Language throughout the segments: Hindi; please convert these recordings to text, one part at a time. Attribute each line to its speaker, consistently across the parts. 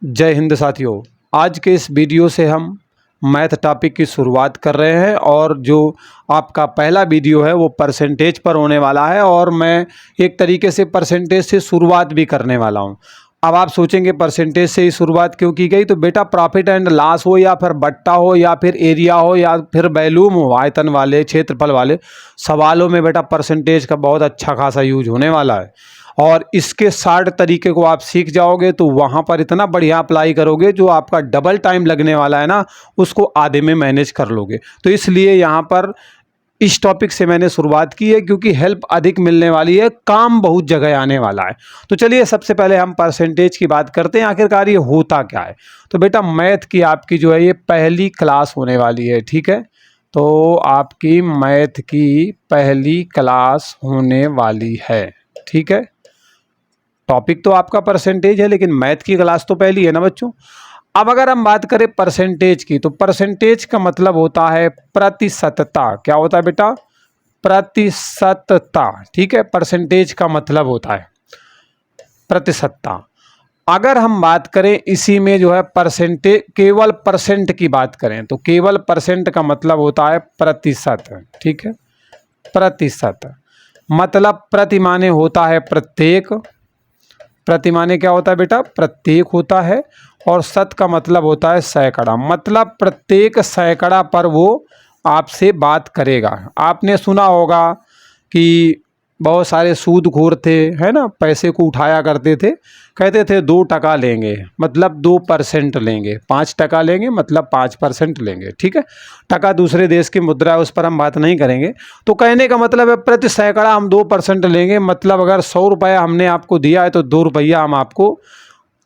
Speaker 1: जय हिंद साथियों। आज के इस वीडियो से हम मैथ टॉपिक की शुरुआत कर रहे हैं और जो आपका पहला वीडियो है वो परसेंटेज पर होने वाला है और मैं एक तरीके से परसेंटेज से शुरुआत भी करने वाला हूं। अब आप सोचेंगे परसेंटेज से ही शुरुआत क्यों की गई, तो बेटा प्रॉफिट एंड लॉस हो या फिर बट्टा हो या फिर एरिया हो या फिर वैल्यूम हो, आयतन वाले क्षेत्रफल वाले सवालों में बेटा परसेंटेज का बहुत अच्छा खासा यूज होने वाला है और इसके 60 तरीके को आप सीख जाओगे तो वहाँ पर इतना बढ़िया अप्लाई करोगे जो आपका डबल टाइम लगने वाला है ना, उसको आधे में मैनेज कर लोगे। तो इसलिए यहाँ पर इस टॉपिक से मैंने शुरुआत की है क्योंकि हेल्प अधिक मिलने वाली है, काम बहुत जगह आने वाला है। तो चलिए सबसे पहले हम परसेंटेज की बात करते हैं, आखिरकार ये होता क्या है। तो बेटा मैथ की आपकी जो है ये पहली क्लास होने वाली है, ठीक है। तो आपकी मैथ की पहली क्लास होने वाली है, ठीक है। टॉपिक तो आपका परसेंटेज है लेकिन मैथ की क्लास तो पहली है ना बच्चों। अब अगर हम बात करें परसेंटेज की, तो परसेंटेज का मतलब होता है प्रतिशतता। क्या होता है बेटा? प्रतिशतता, ठीक है। परसेंटेज का मतलब होता है प्रतिशतता। अगर हम बात करें इसी में जो है परसेंटेज, केवल परसेंट की बात करें तो केवल परसेंट का मतलब होता है प्रतिशत, ठीक है। प्रतिशत मतलब प्रति माने होता है प्रत्येक, प्रति माने क्या होता है बेटा? प्रत्येक होता है। और शत का मतलब होता है सैकड़ा, मतलब प्रत्येक सैकड़ा पर वो आपसे बात करेगा। आपने सुना होगा कि बहुत सारे सूदखोर थे, है ना, पैसे को उठाया करते थे, कहते थे 2% लेंगे मतलब 2% लेंगे, 5% लेंगे मतलब 5% लेंगे, ठीक है। टका दूसरे देश की मुद्रा है, उस पर हम बात नहीं करेंगे। तो कहने का मतलब है प्रति सैकड़ा हम 2% लेंगे, मतलब अगर 100 रुपया हमने आपको दिया है तो 2 रुपया हम आपको,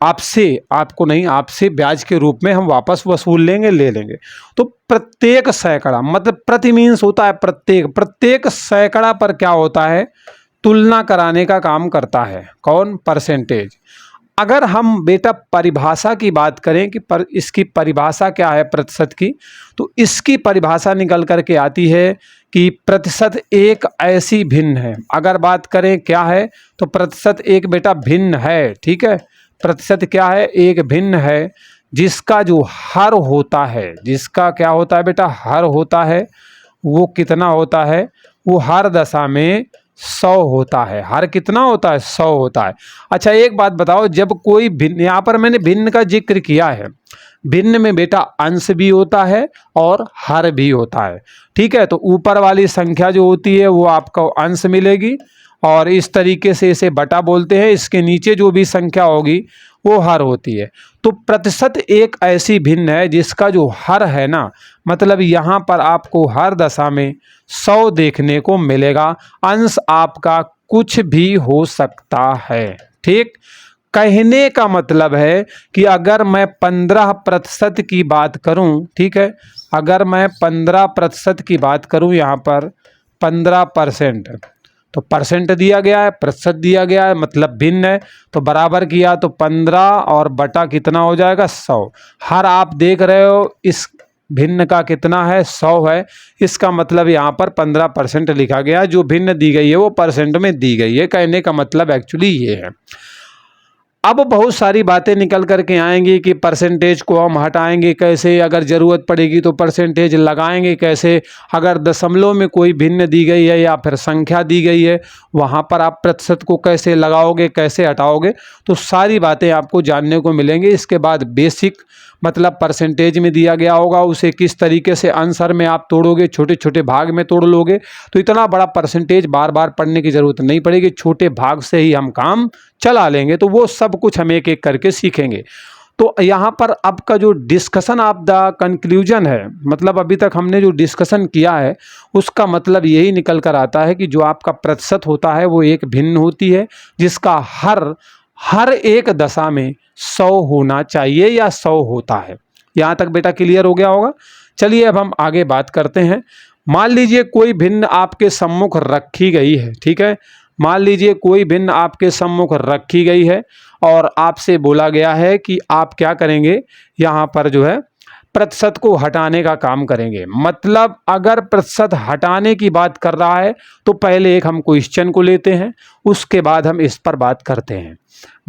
Speaker 1: आपको नहीं, आपसे ब्याज के रूप में हम वापस वसूल लेंगे, ले लेंगे। तो प्रत्येक सैकड़ा मतलब प्रति मीन्स होता है प्रत्येक, प्रत्येक सैकड़ा पर क्या होता है? तुलना कराने का काम करता है कौन? परसेंटेज। अगर हम बेटा परिभाषा की बात करें कि इसकी परिभाषा क्या है प्रतिशत की, तो इसकी परिभाषा निकल करके आती है कि प्रतिशत एक ऐसी भिन्न है। अगर बात करें क्या है, तो प्रतिशत एक बेटा भिन्न है, ठीक है। प्रतिशत क्या है? एक भिन्न है जिसका जो हर होता है, जिसका क्या होता है बेटा? हर होता है। वो कितना होता है? वो हर दशा में 100 होता है। हर कितना होता है? 100 होता है। अच्छा एक बात बताओ, जब कोई भिन्न, यहाँ पर मैंने भिन्न का जिक्र किया है, भिन्न में बेटा अंश भी होता है और हर भी होता है, ठीक है। तो ऊपर वाली संख्या जो होती है वो आपको अंश मिलेगी और इस तरीके से इसे बटा बोलते हैं, इसके नीचे जो भी संख्या होगी वो हर होती है। तो प्रतिशत एक ऐसी भिन्न है जिसका जो हर है ना, मतलब यहाँ पर आपको हर दशा में 100 देखने को मिलेगा। अंश आपका कुछ भी हो सकता है, ठीक। कहने का मतलब है कि अगर मैं 15% की बात करूं, ठीक है, अगर मैं 15% की बात करूं, यहाँ पर 15%, तो परसेंट दिया गया है, प्रतिशत दिया गया है, मतलब भिन्न है, तो बराबर किया तो 15 और बटा कितना हो जाएगा? 100। हर आप देख रहे हो इस भिन्न का कितना है? 100 है। इसका मतलब यहाँ पर 15% लिखा गया है, जो भिन्न दी गई है वो परसेंट में दी गई है। कहने का मतलब एक्चुअली ये है। अब बहुत सारी बातें निकल करके आएंगी कि परसेंटेज को हम हटाएंगे कैसे, अगर ज़रूरत पड़ेगी तो परसेंटेज लगाएंगे कैसे, अगर दशमलव में कोई भिन्न दी गई है या फिर संख्या दी गई है वहाँ पर आप प्रतिशत को कैसे लगाओगे, कैसे हटाओगे, तो सारी बातें आपको जानने को मिलेंगी। इसके बाद बेसिक मतलब परसेंटेज में दिया गया होगा, उसे किस तरीके से आंसर में आप तोड़ोगे, छोटे छोटे भाग में तोड़ लोगे, तो इतना बड़ा परसेंटेज बार बार पढ़ने की ज़रूरत नहीं पड़ेगी, छोटे भाग से ही हम काम चला लेंगे। तो वो सब कुछ हम एक एक करके सीखेंगे। तो यहाँ पर अब का जो डिस्कशन ऑफ द कंक्लूजन है, मतलब अभी तक हमने जो डिस्कशन किया है उसका मतलब यही निकल कर आता है कि जो आपका प्रतिशत होता है वो एक भिन्न होती है जिसका हर एक दशा में 100 होना चाहिए या 100 होता है। यहाँ तक बेटा क्लियर हो गया होगा। चलिए अब हम आगे बात करते हैं। मान लीजिए कोई भिन्न आपके सम्मुख रखी गई है, ठीक है। मान लीजिए कोई भिन्न आपके सम्मुख रखी गई है और आपसे बोला गया है कि आप क्या करेंगे, यहाँ पर जो है प्रतिशत को हटाने का काम करेंगे। मतलब अगर प्रतिशत हटाने की बात कर रहा है तो पहले एक हम क्वेश्चन को लेते हैं, उसके बाद हम इस पर बात करते हैं।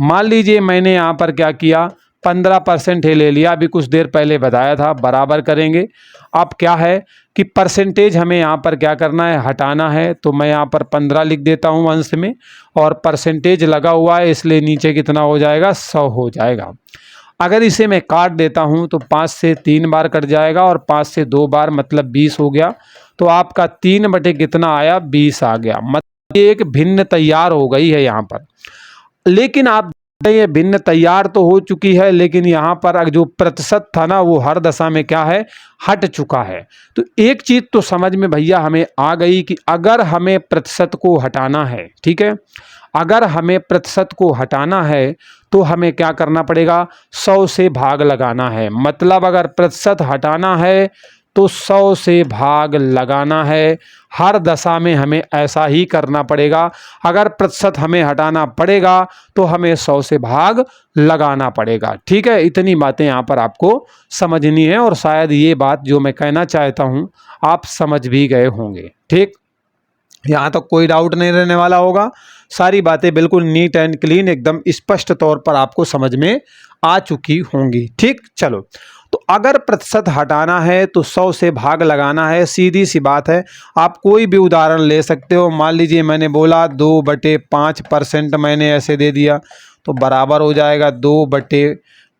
Speaker 1: मान लीजिए मैंने यहाँ पर क्या किया, 15% ही ले लिया, अभी कुछ देर पहले बताया था, बराबर करेंगे। अब क्या है कि परसेंटेज हमें यहाँ पर क्या करना है, हटाना है। तो मैं यहाँ पर 15 लिख देता हूँ अंश में, और परसेंटेज लगा हुआ है इसलिए नीचे कितना हो जाएगा, 100 हो जाएगा। अगर इसे मैं काट देता हूँ तो 5 से 3 बार कट जाएगा और 5 से 2 बार, मतलब 20 हो गया। तो आपका 3 बटे कितना आया, 20 आ गया। मतलब एक भिन्न तैयार हो गई है यहाँ पर। लेकिन आप ये भिन्न तैयार तो हो चुकी है, लेकिन यहाँ पर जो प्रतिशत था ना वो हर दशा में क्या है, हट चुका है। तो एक चीज़ तो समझ में भैया हमें आ गई कि अगर हमें प्रतिशत को हटाना है, ठीक है, अगर हमें प्रतिशत को हटाना है तो हमें क्या करना पड़ेगा, 100 से भाग लगाना है। मतलब अगर प्रतिशत हटाना है तो 100 से भाग लगाना है। हर दशा में हमें ऐसा ही करना पड़ेगा। अगर प्रतिशत हमें हटाना पड़ेगा तो हमें 100 से भाग लगाना पड़ेगा। ठीक है, इतनी बातें यहाँ पर आपको समझनी है, और शायद ये बात जो मैं कहना चाहता हूँ आप समझ भी गए होंगे। ठीक, यहाँ तक कोई डाउट नहीं रहने वाला होगा। सारी बातें बिल्कुल नीट एंड क्लीन, एकदम स्पष्ट तौर पर आपको समझ में आ चुकी होंगी। ठीक, चलो, तो अगर प्रतिशत हटाना है तो 100 से भाग लगाना है। सीधी सी बात है, आप कोई भी उदाहरण ले सकते हो। मान लीजिए मैंने बोला 2/5% मैंने ऐसे दे दिया, तो बराबर हो जाएगा 2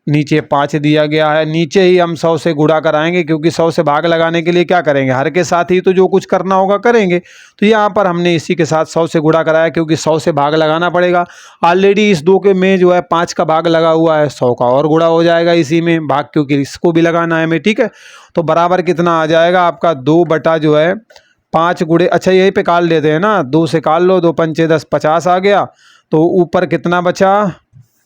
Speaker 1: नीचे 5 दिया गया है। नीचे ही हम 100 से गुणा कराएंगे, क्योंकि 100 से भाग लगाने के लिए क्या करेंगे, हर के साथ ही तो जो कुछ करना होगा करेंगे। तो यहाँ पर हमने इसी के साथ 100 से गुणा कराया, क्योंकि 100 से भाग लगाना पड़ेगा। ऑलरेडी इस 2 के में जो है 5 का भाग लगा हुआ है, 100 का और गुणा हो जाएगा इसी में भाग, क्योंकि इसको भी लगाना है हमें। ठीक है, तो बराबर कितना आ जाएगा आपका, 2/5 गुणे, अच्छा यहीं पे काट लेते हैं ना, 2 से काट लो, 2 पंचे 10, 50 आ गया। तो ऊपर कितना बचा,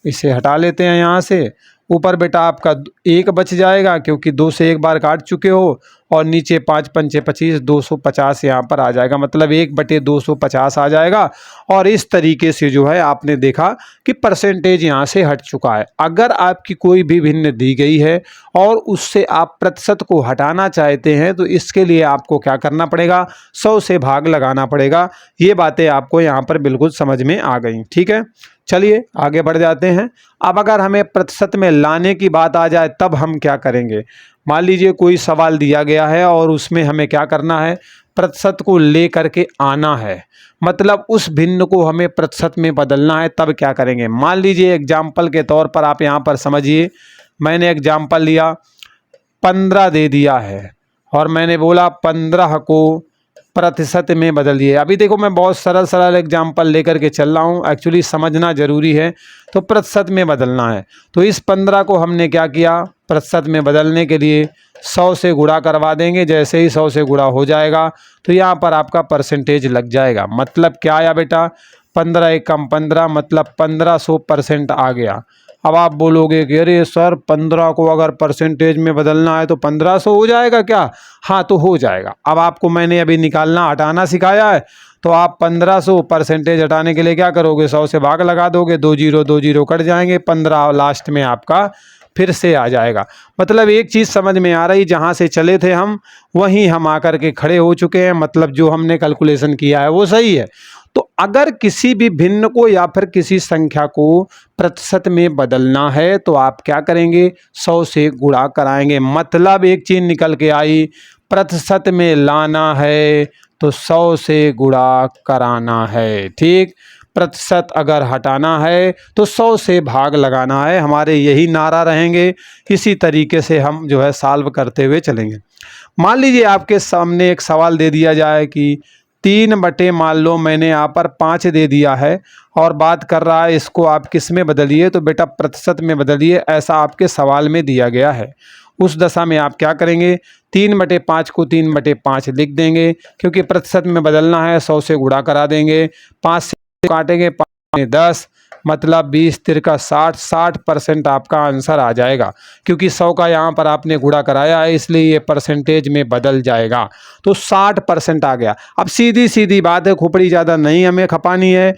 Speaker 1: इसे हटा लेते हैं यहाँ से। ऊपर बेटा आपका 1 बच जाएगा, क्योंकि 2 से 1 बार काट चुके हो, और नीचे 5 पंचे 25, 250 यहाँ पर आ जाएगा, मतलब 1/250 आ जाएगा। और इस तरीके से जो है आपने देखा कि परसेंटेज यहाँ से हट चुका है। अगर आपकी कोई भी भिन्न दी गई है और उससे आप प्रतिशत को हटाना चाहते हैं, तो इसके लिए आपको क्या करना पड़ेगा, 100 से भाग लगाना पड़ेगा। ये बातें आपको यहाँ पर बिल्कुल समझ में आ गई। ठीक है, चलिए आगे बढ़ जाते हैं। अब अगर हमें प्रतिशत में लाने की बात आ जाए तब हम क्या करेंगे। मान लीजिए कोई सवाल दिया गया है और उसमें हमें क्या करना है, प्रतिशत को ले करके आना है, मतलब उस भिन्न को हमें प्रतिशत में बदलना है। तब क्या करेंगे, मान लीजिए एग्जाम्पल के तौर पर आप यहाँ पर समझिए, मैंने एग्जाम्पल लिया, 15 दे दिया है और मैंने बोला 15 को प्रतिशत में बदलिए। अभी देखो मैं बहुत सरल सरल एग्जाम्पल लेकर के चल रहा हूँ, एक्चुअली समझना जरूरी है। तो प्रतिशत में बदलना है, तो इस 15 को हमने क्या किया, प्रतिशत में बदलने के लिए 100 से गुणा करवा देंगे। जैसे ही 100 से गुणा हो जाएगा तो यहाँ पर आपका परसेंटेज लग जाएगा। मतलब क्या आया बेटा, 15 एकम 15, मतलब 1500% आ गया। अब आप बोलोगे कि अरे सर 15 को अगर परसेंटेज में बदलना है तो 1500 हो जाएगा क्या। हाँ, तो हो जाएगा। अब आपको मैंने अभी निकालना हटाना सिखाया है, तो आप 1500 परसेंटेज हटाने के लिए क्या करोगे, 100 से भाग लगा दोगे, 2 जीरो कट जाएंगे, 15 लास्ट में आपका फिर से आ जाएगा। मतलब एक चीज़ समझ में आ रही, जहाँ से चले थे हम वहीं हम आकर के खड़े हो चुके हैं। मतलब जो हमने कैलकुलेशन किया है वो सही है। तो अगर किसी भी भिन्न को या फिर किसी संख्या को प्रतिशत में बदलना है तो आप क्या करेंगे, 100 से गुणा कराएंगे। मतलब एक चीज़ निकल के आई, प्रतिशत में लाना है तो 100 से गुणा कराना है। ठीक, प्रतिशत अगर हटाना है तो 100 से भाग लगाना है। हमारे यही नारा रहेंगे। इसी तरीके से हम जो है सॉल्व करते हुए चलेंगे। मान लीजिए आपके सामने एक सवाल दे दिया जाए कि 3 बटे, मान लो मैंने यहाँ पर 5 दे दिया है और बात कर रहा है इसको आप किस में बदलिए, तो बेटा प्रतिशत में बदलिए, ऐसा आपके सवाल में दिया गया है। उस दशा में आप क्या करेंगे, 3/5 को 3/5 लिख देंगे, क्योंकि प्रतिशत में बदलना है, 100 से गुणा करा देंगे, 5 से काटेंगे, 5 में 10, मतलब 20 तिरका 60, 60% आपका आंसर आ जाएगा। क्योंकि 100 का यहाँ पर आपने गुणा कराया है इसलिए ये परसेंटेज में बदल जाएगा, तो 60% आ गया। अब सीधी सीधी बात है, खोपड़ी ज़्यादा नहीं हमें खपानी है।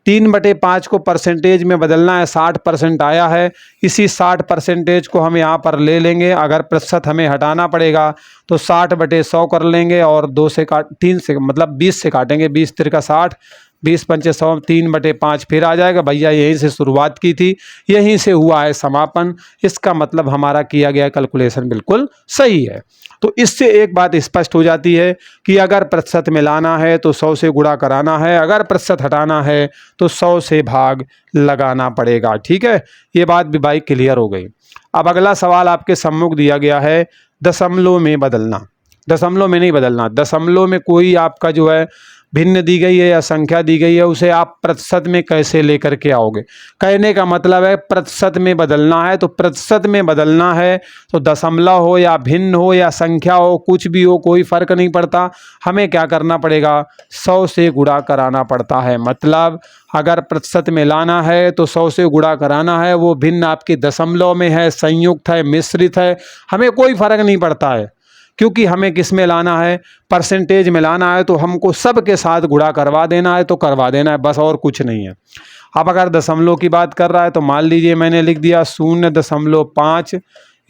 Speaker 1: 3/5 को परसेंटेज में बदलना है, 60% आया है। इसी 60% को हम यहाँ पर ले लेंगे। अगर प्रतिशत हमें हटाना पड़ेगा तो 60/100 कर लेंगे और 2 से 3 से मतलब 20 से काटेंगे, 20 तिरका 60, 20 पंचे 100, 3/5 फिर आ जाएगा। भैया यहीं से शुरुआत की थी, यहीं से हुआ है समापन। इसका मतलब हमारा किया गया कैलकुलेशन बिल्कुल सही है। तो इससे एक बात स्पष्ट हो जाती है कि अगर प्रतिशत में लाना है तो 100 से गुणा कराना है, अगर प्रतिशत हटाना है तो 100 से भाग लगाना पड़ेगा। ठीक है, ये बात भी भाई क्लियर हो गई। अब अगला सवाल आपके सम्मुख दिया गया है, दशमलव में बदलना। दशमलव में नहीं बदलना, दशमलव में कोई आपका जो है भिन्न दी गई है या संख्या दी गई है, उसे आप प्रतिशत में कैसे लेकर के आओगे। कहने का मतलब है प्रतिशत में बदलना है, तो प्रतिशत में बदलना है तो दशमलव हो या भिन्न हो या संख्या हो, कुछ भी हो, कोई फर्क नहीं पड़ता। हमें क्या करना पड़ेगा, 100 से गुणा कराना पड़ता है। मतलब अगर प्रतिशत में लाना है तो 100 से गुणा कराना है। वो भिन्न आपके दशमलव में है, संयुक्त है, मिश्रित है, हमें कोई फर्क नहीं पड़ता है, क्योंकि हमें किस में लाना है, परसेंटेज में लाना है। तो हमको सब के साथ गुणा करवा देना है तो करवा देना है, बस और कुछ नहीं है। अब अगर दशमलव की बात कर रहा है तो मान लीजिए मैंने लिख दिया 0.5,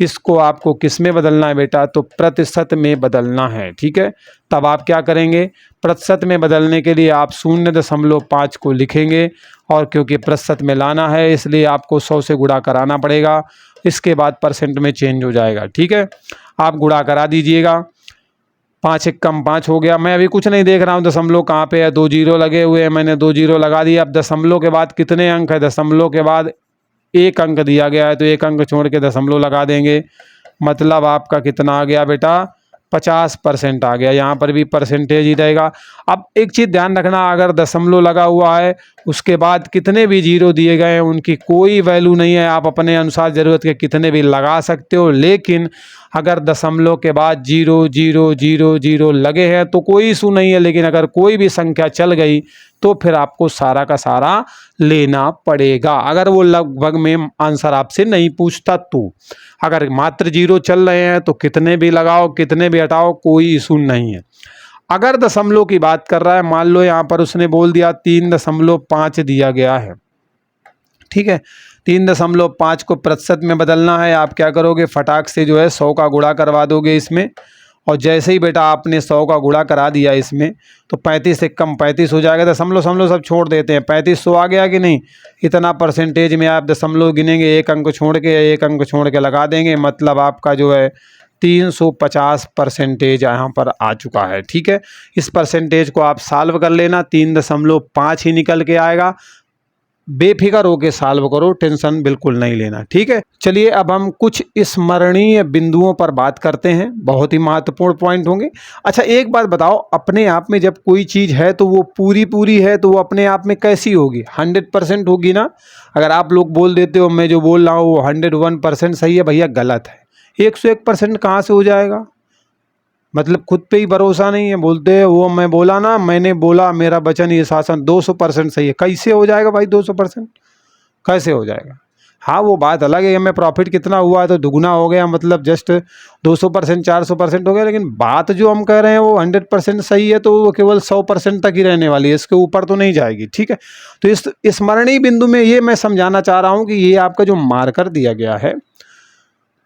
Speaker 1: इसको आपको किस में बदलना है बेटा, तो प्रतिशत में बदलना है। ठीक है, तब आप क्या करेंगे, प्रतिशत में बदलने के लिए आप 0.5 को लिखेंगे, और क्योंकि प्रतिशत में लाना है इसलिए आपको 100 से गुणा कराना पड़ेगा। इसके बाद परसेंट में चेंज हो जाएगा। ठीक है, आप गुणा करा दीजिएगा। 5 एक कम 5 हो गया। मैं अभी कुछ नहीं देख रहा हूँ दशमलव कहाँ पे है, 2 जीरो लगे हुए हैं, मैंने 2 जीरो लगा दिया। अब दशमलव के बाद कितने अंक है, दशमलव के बाद 1 अंक दिया गया है, तो 1 अंक छोड़ के दशमलव लगा देंगे। मतलब आपका कितना आ गया बेटा, 50% आ गया। यहाँ पर भी परसेंटेज ही रहेगा। अब एक चीज़ ध्यान रखना, अगर दशमलव लगा हुआ है उसके बाद कितने भी जीरो दिए गए हैं उनकी कोई वैल्यू नहीं है। आप अपने अनुसार ज़रूरत के कितने भी लगा सकते हो, लेकिन अगर दशमलव के बाद 0 0 0 0 लगे हैं तो कोई इशू नहीं है। लेकिन अगर कोई भी संख्या चल गई तो फिर आपको सारा का सारा लेना पड़ेगा, अगर वो लगभग में आंसर आपसे नहीं पूछता तो। अगर मात्र 0 चल रहे हैं तो कितने भी लगाओ, कितने भी हटाओ, कोई इशू नहीं है। अगर दशमलव की बात कर रहा है, मान लो यहाँ पर उसने बोल दिया 3.5 दिया गया है। ठीक है, 3.5 को प्रतिशत में बदलना है। आप क्या करोगे, फटाक से जो है 100 का गुणा करवा दोगे इसमें, और जैसे ही बेटा आपने 100 का गुणा करा दिया इसमें, तो 35 से कम 35 हो जाएगा। दशमलव समलव सब छोड़ देते हैं, 3500 आ गया कि नहीं। इतना परसेंटेज में आप दशमलव गिनेंगे, 1 अंक छोड़ के, 1 अंक छोड़ के लगा देंगे। मतलब आपका जो है 350% यहाँ पर आ चुका है। ठीक है, इस परसेंटेज को आप सॉल्व कर लेना, 3.5 ही निकल के आएगा। बेफिक्र होके सॉल्व करो, टेंशन बिल्कुल नहीं लेना। ठीक है, चलिए अब हम कुछ स्मरणीय बिंदुओं पर बात करते हैं, बहुत ही महत्वपूर्ण पॉइंट होंगे। अच्छा एक बात बताओ, अपने आप में जब कोई चीज़ है तो वो पूरी है तो वो अपने आप में कैसी होगी, 100% होगी ना। अगर आप लोग बोल देते हो मैं जो बोल रहा हूँ वो 101% सही है, भैया गलत है। 101% कहाँ से हो जाएगा, मतलब खुद पे ही भरोसा नहीं है। बोलते हैं वो मैं बोला ना, मैंने बोला मेरा वचन ये शासन 200% सही है। कैसे हो जाएगा भाई 200%, कैसे हो जाएगा। हाँ वो बात अलग है, मैं प्रॉफिट कितना हुआ है तो दुगना हो गया, मतलब जस्ट 200% 400% हो गया। लेकिन बात जो हम कह रहे हैं वो 100% सही है, तो वो केवल 100% तक ही रहने वाली है, इसके ऊपर तो नहीं जाएगी। ठीक है, तो इस स्मरणीय बिंदु में ये मैं समझाना चाह रहा हूँ कि ये आपका जो मार्कर दिया गया है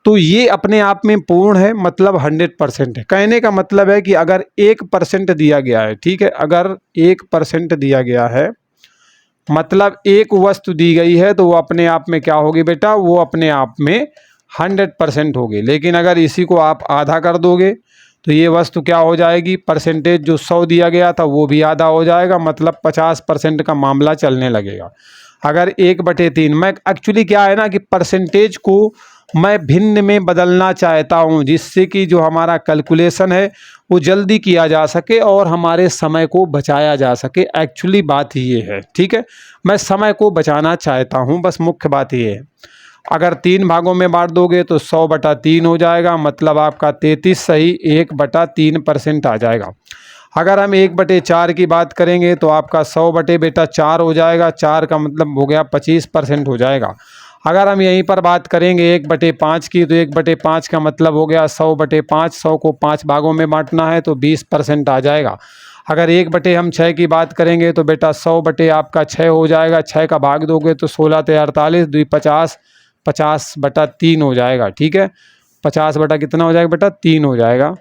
Speaker 1: तो ये अपने आप में पूर्ण है, मतलब 100% है। कहने का मतलब है कि अगर 1% दिया गया है, ठीक है, अगर 1% दिया गया है, मतलब एक वस्तु दी गई है तो वो अपने आप में क्या होगी बेटा, वो अपने आप में 100% होगी। लेकिन अगर इसी को आप आधा कर दोगे तो ये वस्तु क्या हो जाएगी, परसेंटेज जो 100 दिया गया था वो भी आधा हो जाएगा, मतलब 50% का मामला चलने लगेगा। अगर 1/3, मैं एक्चुअली क्या है ना कि परसेंटेज को मैं भिन्न में बदलना चाहता हूं, जिससे कि जो हमारा कैलकुलेशन है वो जल्दी किया जा सके और हमारे समय को बचाया जा सके। एक्चुअली बात ये है, ठीक है, मैं समय को बचाना चाहता हूं, बस मुख्य बात ये है। अगर 3 भागों में बांट दोगे तो 100/3 हो जाएगा, मतलब आपका 33 सही 1/3% आ जाएगा। अगर हम 1/4 की बात करेंगे तो आपका 100/4 हो जाएगा, 4 का मतलब हो गया 25% हो जाएगा। अगर हम यहीं पर बात करेंगे 1/5 की, तो 1/5 का मतलब हो गया 100/5, 100 को 5 भागों में बांटना है तो 20% आ जाएगा। अगर 1/6 की बात करेंगे तो बेटा 100 आपका 6 हो जाएगा, 6 का भाग दोगे तो 16 × 48 2 50, 50/3 हो जाएगा। ठीक है, 50 बटा कितना हो जाएगा बेटा, 3 हो जाएगा।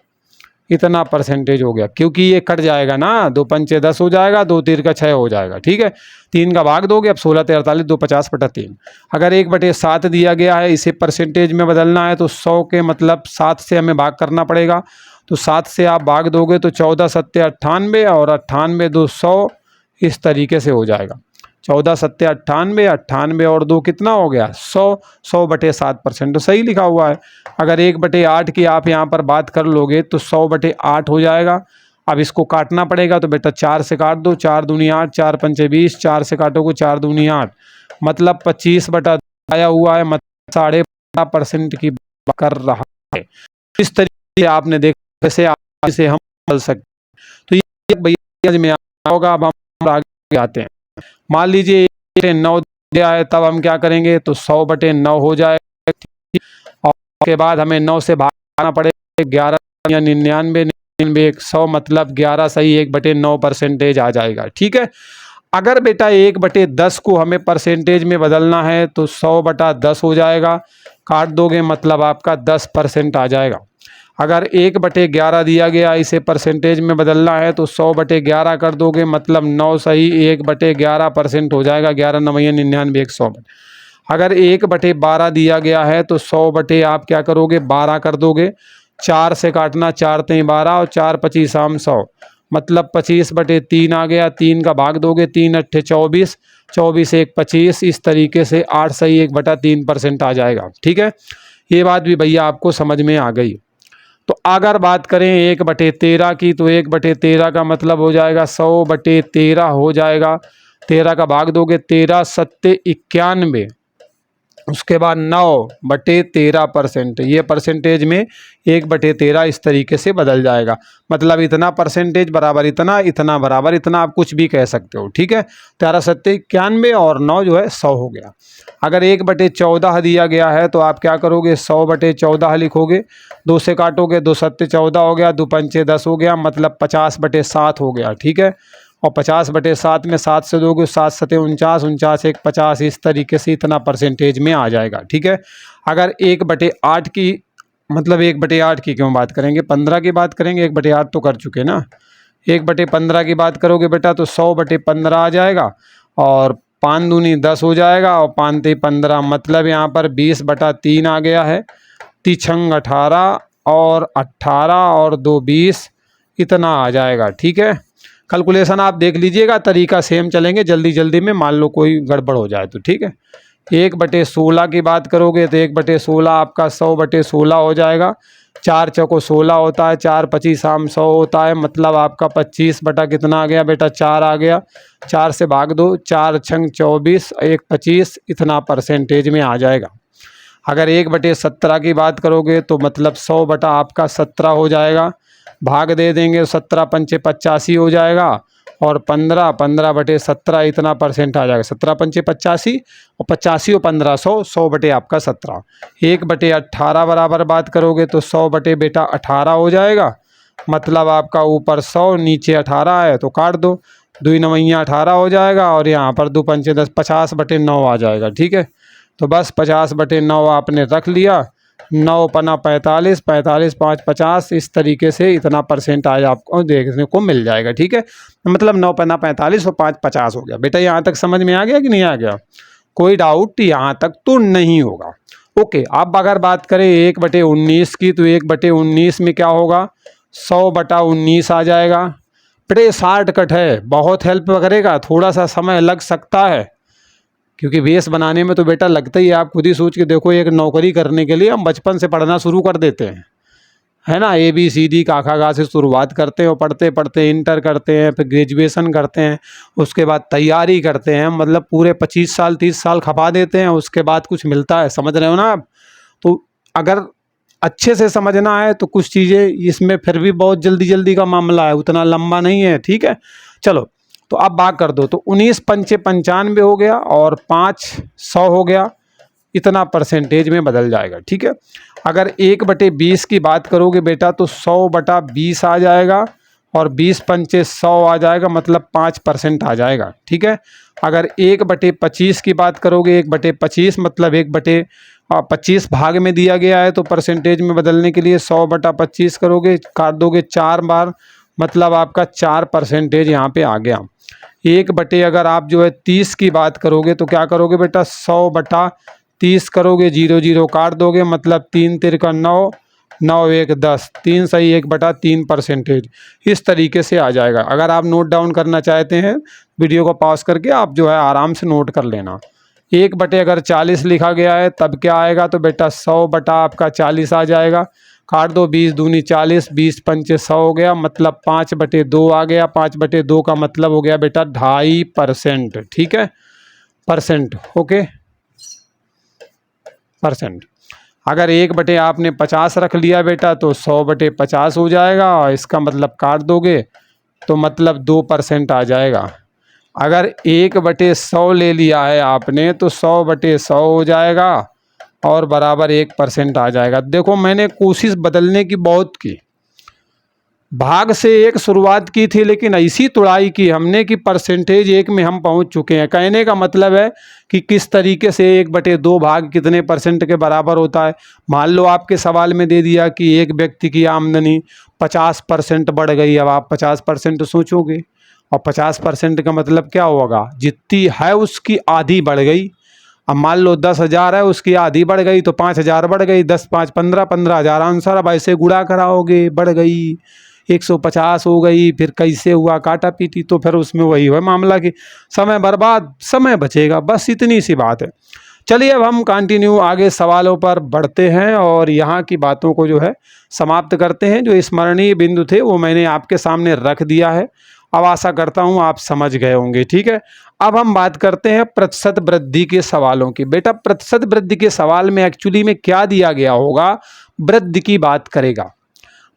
Speaker 1: इतना परसेंटेज हो गया, क्योंकि ये कट जाएगा ना, 2 पंचे 10 हो जाएगा, 2 तीर का 6 हो जाएगा, ठीक है। 3 का भाग दोगे, अब 16 ते 48, 2 50/3। अगर 1/7 दिया गया है, इसे परसेंटेज में बदलना है तो 100 के मतलब 7 से हमें भाग करना पड़ेगा। तो 7 से आप भाग दोगे तो 14 7 98 और 98 2 100, इस तरीके से हो जाएगा। 14 7 98, 98 और 2 कितना हो गया 100, 100/7%, तो सही लिखा हुआ है। अगर 1/8 की आप यहाँ पर बात कर लोगे तो 100/8 हो जाएगा। अब इसको काटना पड़ेगा, तो बेटा 4 से काट दो, 4 दूनी 8, 4 पंचे 20, 4 से काटोगे 4 दूनी 8, मतलब 25/2 आया हुआ है, मतलब 12.5% की बात कर रहा है। इस तरीके से आपने देखा, जैसे इसे हम बदल सकते। तो ये भैया में होगा। अब हम आगे आते हैं। मान लीजिए 9 दिया है, तब हम क्या करेंगे, तो 100/9 हो जाएगा। और उसके बाद हमें 9 से भागना पड़ेगा, 11 या 99, 100 मतलब 11 सही 1/9 परसेंटेज आ जाएगा, ठीक है। अगर बेटा 1/10 को हमें परसेंटेज में बदलना है तो 100/10 हो जाएगा, काट दोगे मतलब आपका 10% आ जाएगा। अगर 1/11 दिया गया, इसे परसेंटेज में बदलना है तो 100/11 कर दोगे, मतलब 9 सही 1/11% हो जाएगा, 11 9 99 100। अगर 1/12 दिया गया है तो 100 आप क्या करोगे 12 कर दोगे, 4 से काटना, 4 3 12 और 4 25 100, मतलब 25/3 आ गया। 3 का भाग दोगे, 3 8 24, 24 1 25, इस तरीके से 8 सही 1/3% आ जाएगा, ठीक है। ये बात भी भैया आपको समझ में आ गई। तो अगर बात करें 1/13 की, तो 1/13 का मतलब हो जाएगा 100/13 हो जाएगा। 13 का भाग दोगे, 13 7 91, उसके बाद 9/13%, ये परसेंटेज में 1/13 इस तरीके से बदल जाएगा। मतलब इतना परसेंटेज बराबर इतना, इतना बराबर इतना, आप कुछ भी कह सकते हो, ठीक है। 13 7 91 और 9 जो है 100 हो गया। अगर 1/14 दिया गया है तो आप क्या करोगे, 100/14 लिखोगे, 2 से काटोगे, 2 7 14 हो गया, 2 पंचे 10 हो गया, मतलब 50/7 हो गया, ठीक है। और 50/7 में 7 से दोगे, 7 7 49, 49 1 50, इस तरीके से इतना परसेंटेज में आ जाएगा, ठीक है। अगर 1/8 की, मतलब 1/8 की क्यों बात करेंगे, 15 की बात करेंगे, 1/8 तो कर चुके ना। 1/15 की बात करोगे बेटा तो 100/15 आ जाएगा, और 5 दूनी 10 हो जाएगा, और 5 3 15, मतलब यहाँ पर 20/3 आ गया है। 3 18 और 18 और 2 20, इतना आ जाएगा, ठीक है। कैलकुलेशन आप देख लीजिएगा, तरीका सेम चलेंगे, जल्दी जल्दी में मान लो कोई गड़बड़ हो जाए तो, ठीक है। 1/16 की बात करोगे तो 1/16 आपका 100/16 हो जाएगा। 4 चौको 16 होता है, 4 25 100 होता है, मतलब आपका 25 कितना आ गया बेटा 4 आ गया। 4 से भाग दो, 4 छंग 24 1 25, इतना परसेंटेज में आ जाएगा। अगर 1/17 की बात करोगे तो मतलब 100 आपका 17 हो जाएगा, भाग दे देंगे, 17 पंचे 85 हो जाएगा, और 15/17 इतना परसेंट आ जाएगा। 17 पंचे 85 और 85 और 15 100, 100 आपका 17। 1/18 बराबर बात करोगे तो 100 बेटा 18 हो जाएगा, मतलब आपका ऊपर 100 नीचे 18 है, तो काट दो, 2 9 18 हो जाएगा, और यहाँ पर 2 पंचे 10, 50/9 आ जाएगा, ठीक है। तो बस 50/9 आपने रख लिया। 9 पना 45, 45 5 50, इस तरीके से इतना परसेंट आज आपको देखने को मिल जाएगा, ठीक है। मतलब 9 पना 45 और 5 50 हो गया। बेटा यहाँ तक समझ में आ गया कि नहीं आ गया, कोई डाउट यहाँ तक तो नहीं होगा। ओके, अब अगर बात करें 1/19 की, तो 1/19 में क्या होगा, 100/19 आ जाएगा। बेटे शॉर्टकट है, बहुत हेल्प करेगा, थोड़ा सा समय लग सकता है, क्योंकि बेस बनाने में तो बेटा लगता ही है। आप खुद ही सोच के देखो, एक नौकरी करने के लिए हम बचपन से पढ़ना शुरू कर देते हैं, है ना। ABCD का खा गा से शुरुआत करते हैं, और पढ़ते पढ़ते इंटर करते हैं, फिर ग्रेजुएशन करते हैं, उसके बाद तैयारी करते हैं, मतलब पूरे 25 साल 30 साल खपा देते हैं, उसके बाद कुछ मिलता है, समझ रहे हो ना आप। तो अगर अच्छे से समझना है तो कुछ चीज़ें इसमें फिर भी बहुत जल्दी जल्दी का मामला है, उतना लंबा नहीं है, ठीक है। चलो, तो अब बात कर दो, तो 19 पंचे 95 हो गया, और 5 100 हो गया, इतना परसेंटेज में बदल जाएगा, ठीक है। अगर 1/20 की बात करोगे बेटा तो 100/20 आ जाएगा, और 20 पंचे 100 आ जाएगा, मतलब 5% आ जाएगा, ठीक है। अगर 1/25 की बात करोगे, 1/25 मतलब 25 भाग में दिया गया है तो परसेंटेज में बदलने के लिए 100/25 करोगे, काट दोगे 4 बार, मतलब आपका 4% यहाँ पे आ गया। 1/, अगर आप जो है 30 की बात करोगे तो क्या करोगे बेटा, 100/30 करोगे, 0 0 काट दोगे, मतलब 3 तिरका 9, 9 1 10, 3 सही 1/3%। इस तरीके से आ जाएगा। अगर आप नोट डाउन करना चाहते हैं वीडियो को पॉज करके आप जो है आराम से नोट कर लेना। 1/, अगर 40 लिखा गया है तब क्या आएगा, तो बेटा 100/ आपका 40 आ जाएगा। काट दो, 20 दूनी 40, 20 पंचे 100 हो गया, मतलब 5/2 आ गया। 5/2 का मतलब हो गया बेटा 2.5%। ठीक है, परसेंट, ओके, परसेंट। अगर 1/, आपने 50 रख लिया बेटा तो 100/50 हो जाएगा, और इसका मतलब काट दोगे तो मतलब 2% आ जाएगा। अगर 1/100 ले लिया है आपने तो 100/100 हो जाएगा और बराबर 1% आ जाएगा। देखो मैंने कोशिश बदलने की बहुत की, भाग से एक शुरुआत की थी, लेकिन ऐसी तुड़ाई की हमने कि परसेंटेज 1 में हम पहुंच चुके हैं। कहने का मतलब है कि किस तरीके से 1/2 भाग कितने % के बराबर होता है। मान लो आपके सवाल में दे दिया कि एक व्यक्ति की आमदनी 50% बढ़ गई। अब आप 50% सोचोगे, और 50% का मतलब क्या होगा, जितनी है उसकी आधी बढ़ गई। अब मान लो 10,000 है, उसकी आधी बढ़ गई तो 5,000 बढ़ गई, 10 5 15, 15,000 आंसर। अब ऐसे गुणा कराओगे, बढ़ गई 150 हो गई, फिर कैसे हुआ, काटा पीटी, तो फिर उसमें वही है मामला कि समय बर्बाद, समय बचेगा, बस इतनी सी बात है। चलिए अब हम कंटिन्यू आगे सवालों पर बढ़ते हैं और यहाँ की बातों को जो है समाप्त करते हैं। जो स्मरणीय बिंदु थे वो मैंने आपके सामने रख दिया है। अब आशा करता हूँ आप समझ गए होंगे। ठीक है, अब हम बात करते हैं प्रतिशत वृद्धि के सवालों की। बेटा प्रतिशत वृद्धि के सवाल में एक्चुअली में क्या दिया गया होगा, वृद्धि की बात करेगा।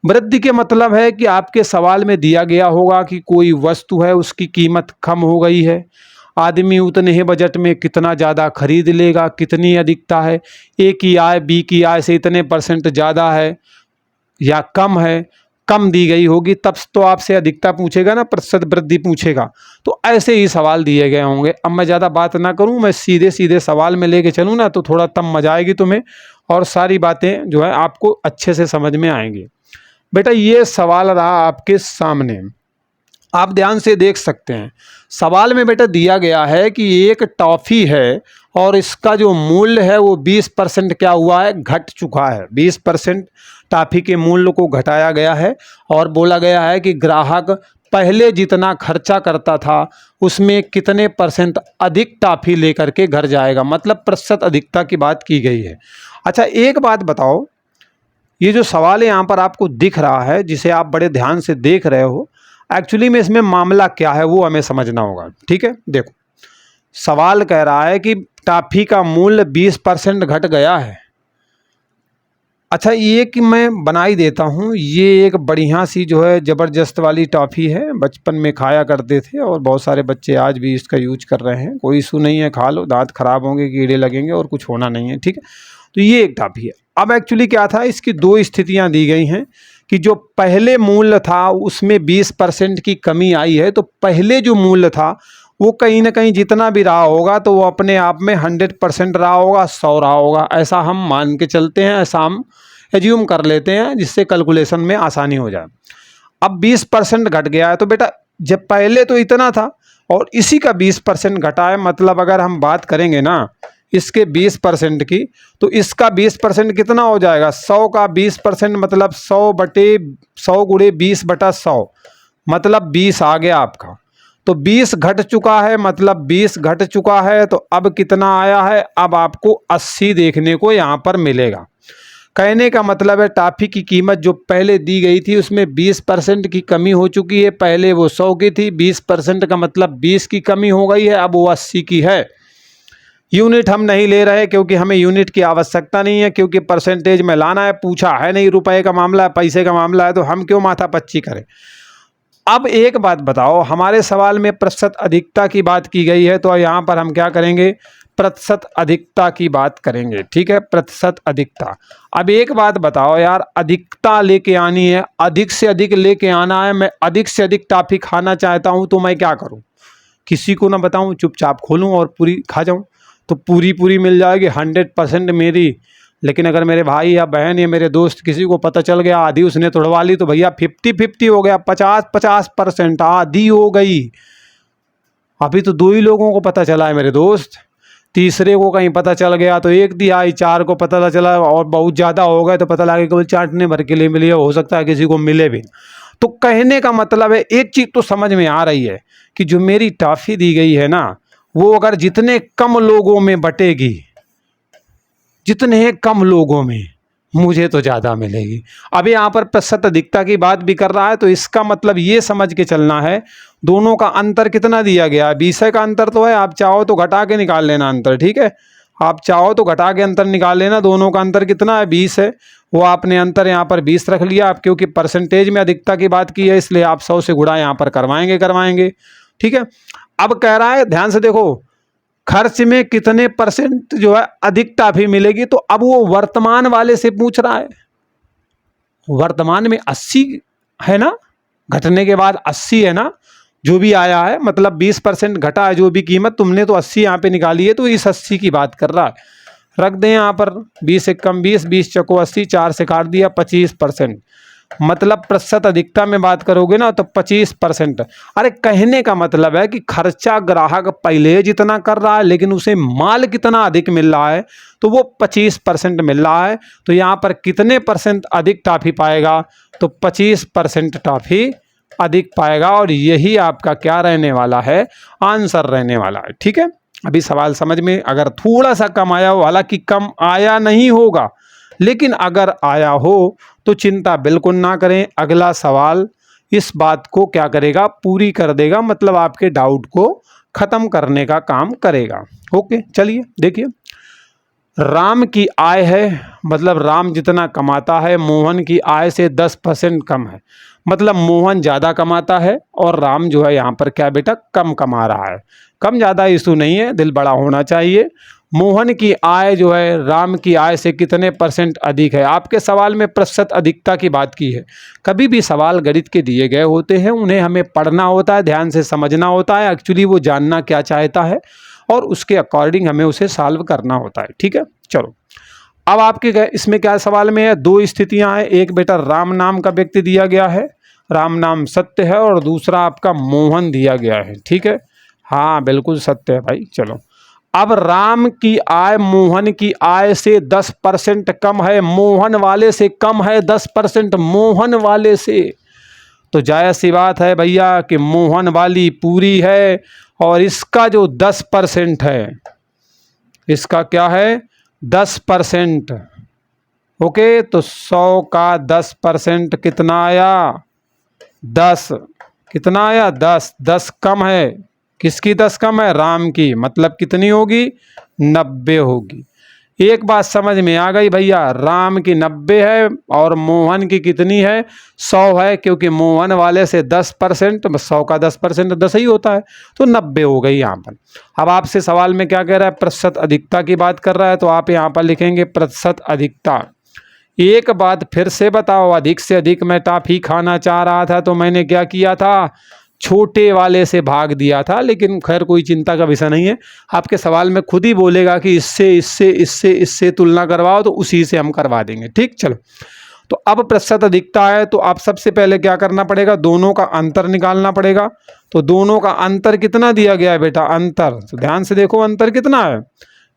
Speaker 1: वृद्धि के मतलब है कि आपके सवाल में दिया गया होगा कि कोई वस्तु है उसकी कीमत कम हो गई है, आदमी उतने ही बजट में कितना ज़्यादा खरीद लेगा, कितनी अधिकता है, ए की आय बी की आय से इतने % ज़्यादा है या कम है, कम दी गई होगी, तब तो आपसे अधिकता पूछेगा ना, प्रतिशत वृद्धि पूछेगा। तो ऐसे ही सवाल दिए गए होंगे। अब मैं ज़्यादा बात ना करूं, मैं सीधे सीधे सवाल में लेके चलूं ना, तो थोड़ा तब मजा आएगी तुम्हें और सारी बातें जो है आपको अच्छे से समझ में आएंगी। बेटा ये सवाल रहा आपके सामने, आप ध्यान से देख सकते हैं। सवाल में बेटा दिया गया है कि एक टॉफ़ी है और इसका जो मूल्य है वो 20% क्या हुआ है, घट चुका है। 20% टॉफ़ी के मूल्य को घटाया गया है और बोला गया है कि ग्राहक पहले जितना खर्चा करता था उसमें कितने % अधिक टॉफ़ी लेकर के घर जाएगा, मतलब प्रतिशत अधिकता की बात की गई है। अच्छा एक बात बताओ, ये जो सवाल है यहाँ पर आपको दिख रहा है, जिसे आप बड़े ध्यान से देख रहे हो, एक्चुअली में इसमें मामला क्या है वो हमें समझना होगा। ठीक है, देखो सवाल कह रहा है कि टॉफ़ी का मूल्य 20% घट गया है। अच्छा ये कि मैं बना ही देता हूँ, ये एक बढ़िया सी जो है ज़बरदस्त वाली टॉफ़ी है, बचपन में खाया करते थे और बहुत सारे बच्चे आज भी इसका यूज कर रहे हैं। कोई इशू नहीं है, खा लो, दांत खराब होंगे, कीड़े लगेंगे और कुछ होना नहीं है। ठीक है, तो ये एक टॉफ़ी है। अब एक्चुअली क्या था, इसकी 2 स्थितियाँ दी गई हैं कि जो पहले मूल्य था उसमें 20% की कमी आई है, तो पहले जो मूल्य था वो कहीं ना कहीं जितना भी रहा होगा तो वो अपने आप में 100% रहा होगा, 100 रहा होगा, ऐसा हम मान के चलते हैं, ऐसा हम एज्यूम कर लेते हैं, जिससे कैलकुलेशन में आसानी हो जाए। अब 20% घट गया है तो बेटा जब पहले तो इतना था और इसी का 20% घटा है, मतलब अगर हम बात करेंगे ना इसके 20% की, तो इसका 20% कितना हो जाएगा, 100 का 20% मतलब 100 गुणे 20/100, मतलब 20 आ गया आपका। तो 20 घट चुका है, मतलब 20 घट चुका है, तो अब कितना आया है, अब आपको 80 देखने को यहाँ पर मिलेगा। कहने का मतलब है टॉफ़ी की कीमत जो पहले दी गई थी उसमें 20% की कमी हो चुकी है। पहले वो 100 की थी, 20% का मतलब 20 की कमी हो गई है, अब वो 80 की है। यूनिट हम नहीं ले रहे क्योंकि हमें यूनिट की आवश्यकता नहीं है, क्योंकि परसेंटेज में लाना है, पूछा है नहीं, रुपए का मामला है, पैसे का मामला है, तो हम क्यों माथा पच्ची करें। अब एक बात बताओ, हमारे सवाल में प्रतिशत अधिकता की बात की गई है, तो यहाँ पर हम क्या करेंगे, प्रतिशत अधिकता की बात करेंगे। ठीक है, प्रतिशत अधिकता। अब एक बात बताओ यार, अधिकता लेके आनी है, अधिक से अधिक लेके आना है, मैं अधिक से अधिक टॉफ़ी खाना चाहता हूँ, तो मैं क्या करूँ, किसी को ना बताऊँ, चुपचाप खोलूँ और पूरी खा जाऊँ। तो पूरी पूरी मिल जाएगी 100% मेरी। लेकिन अगर मेरे भाई या बहन या मेरे दोस्त किसी को पता चल गया आधी उसने तोड़वा ली, तो भैया 50-50 हो गया, 50-50%, आधी हो गई। अभी तो 2 ही लोगों को पता चला है मेरे दोस्त, तीसरे को कहीं पता चल गया तो 1 दिहाई, 4 को पता चला और बहुत ज़्यादा हो गए तो पता लगा केवल चाटने भर के लिए मिली है, हो सकता है किसी को मिले भी। तो कहने का मतलब है एक चीज़ तो समझ में आ रही है कि जो मेरी टॉफ़ी दी गई है ना, वो अगर जितने कम लोगों में बटेगी, जितने कम लोगों में, मुझे तो ज़्यादा मिलेगी। अब यहाँ पर प्रतिशत अधिकता की बात भी कर रहा है, तो इसका मतलब ये समझ के चलना है दोनों का अंतर कितना दिया गया है। 20 का अंतर तो है, आप चाहो तो घटा के निकाल लेना अंतर, ठीक है, आप चाहो तो घटा के अंतर निकाल लेना। दोनों का अंतर कितना है, 20 है, वो आपने अंतर यहाँ पर 20 रख लिया। आप क्योंकि परसेंटेज में अधिकता की बात की है इसलिए आप 100 से गुणा यहाँ पर करवाएंगे, ठीक है। अब कह रहा है ध्यान से देखो, खर्च में कितने % जो है अधिक टॉफी मिलेगी, तो अब वो वर्तमान वाले से पूछ रहा है। वर्तमान में 80 है ना, घटने के बाद 80 है ना जो भी आया है, मतलब 20% घटा है जो भी कीमत, तुमने तो 80 यहाँ पे निकाली है, तो इस 80 की बात कर रहा है। रख दें यहाँ पर 20 से कम 20, 20 चको 80, 4 से काट दिया 25%, मतलब प्रतिशत अधिकता में बात करोगे ना तो 25%। अरे कहने का मतलब है कि खर्चा ग्राहक पहले जितना कर रहा है लेकिन उसे माल कितना अधिक मिल रहा है, तो वो 25% मिल रहा है। तो यहाँ पर कितने % अधिक टॉफी पाएगा, तो 25% टॉफी अधिक पाएगा, और यही आपका क्या रहने वाला है, आंसर रहने वाला है, ठीक है। अभी सवाल समझ में, अगर थोड़ा सा कम आया हो, हालांकि कम आया नहीं होगा, लेकिन अगर आया हो तो चिंता बिल्कुल ना करें, अगला सवाल इस बात को क्या करेगा, पूरी कर देगा, मतलब आपके डाउट को खत्म करने का काम करेगा। ओके, चलिए देखिए, राम की आय है, मतलब राम जितना कमाता है मोहन की आय से 10% कम है, मतलब मोहन ज़्यादा कमाता है और राम जो है यहाँ पर क्या बेटा, कम कमा रहा है। कम ज़्यादा इशू नहीं है, दिल बड़ा होना चाहिए। मोहन की आय जो है राम की आय से कितने % अधिक है। आपके सवाल में प्रतिशत अधिकता की बात की है। कभी भी सवाल गणित के दिए गए होते हैं, उन्हें हमें पढ़ना होता है, ध्यान से समझना होता है, एक्चुअली वो जानना क्या चाहता है और उसके अकॉर्डिंग हमें उसे सॉल्व करना होता है, ठीक है। चलो, अब आपके इसमें क्या सवाल में है, 2 स्थितियां हैं। एक बेटा राम नाम का व्यक्ति दिया गया है, राम नाम सत्य है, और दूसरा आपका मोहन दिया गया है, ठीक है। हाँ बिल्कुल सत्य है भाई। चलो, अब राम की आय मोहन की आय से 10% कम है, मोहन वाले से कम है 10%, मोहन वाले से। तो जायज़ सी बात है भैया कि मोहन वाली पूरी है, और इसका जो 10% है, इसका क्या है, 10%। ओके, तो 100 का 10% कितना आया, 10। कितना आया, 10। 10 कम है, किसकी 10 कम है, राम की, मतलब कितनी होगी, 90 होगी। एक बात समझ में आ गई भैया, राम की 90 है और मोहन की कितनी है, 100 है, क्योंकि मोहन वाले से 10%, 100 का 10% 10 ही होता है, तो 90 हो गई यहाँ पर। अब आपसे सवाल में क्या कह रहा है, प्रतिशत अधिकता की बात कर रहा है, तो आप यहाँ पर लिखेंगे प्रतिशत अधिकता। एक बात फिर से बताओ, अधिक से अधिक मैं टॉफी खाना चाह रहा था तो मैंने क्या किया था, छोटे वाले से भाग दिया था, लेकिन खैर कोई चिंता का विषय नहीं है। आपके सवाल में खुद ही बोलेगा कि इससे इससे इससे इससे तुलना करवाओ, तो उसी से हम करवा देंगे, ठीक। चलो, तो अब प्रतिशत अधिकता है, तो आप सबसे पहले क्या करना पड़ेगा, दोनों का अंतर निकालना पड़ेगा। तो दोनों का अंतर कितना दिया गया है बेटा, अंतर, तो ध्यान से देखो अंतर कितना है,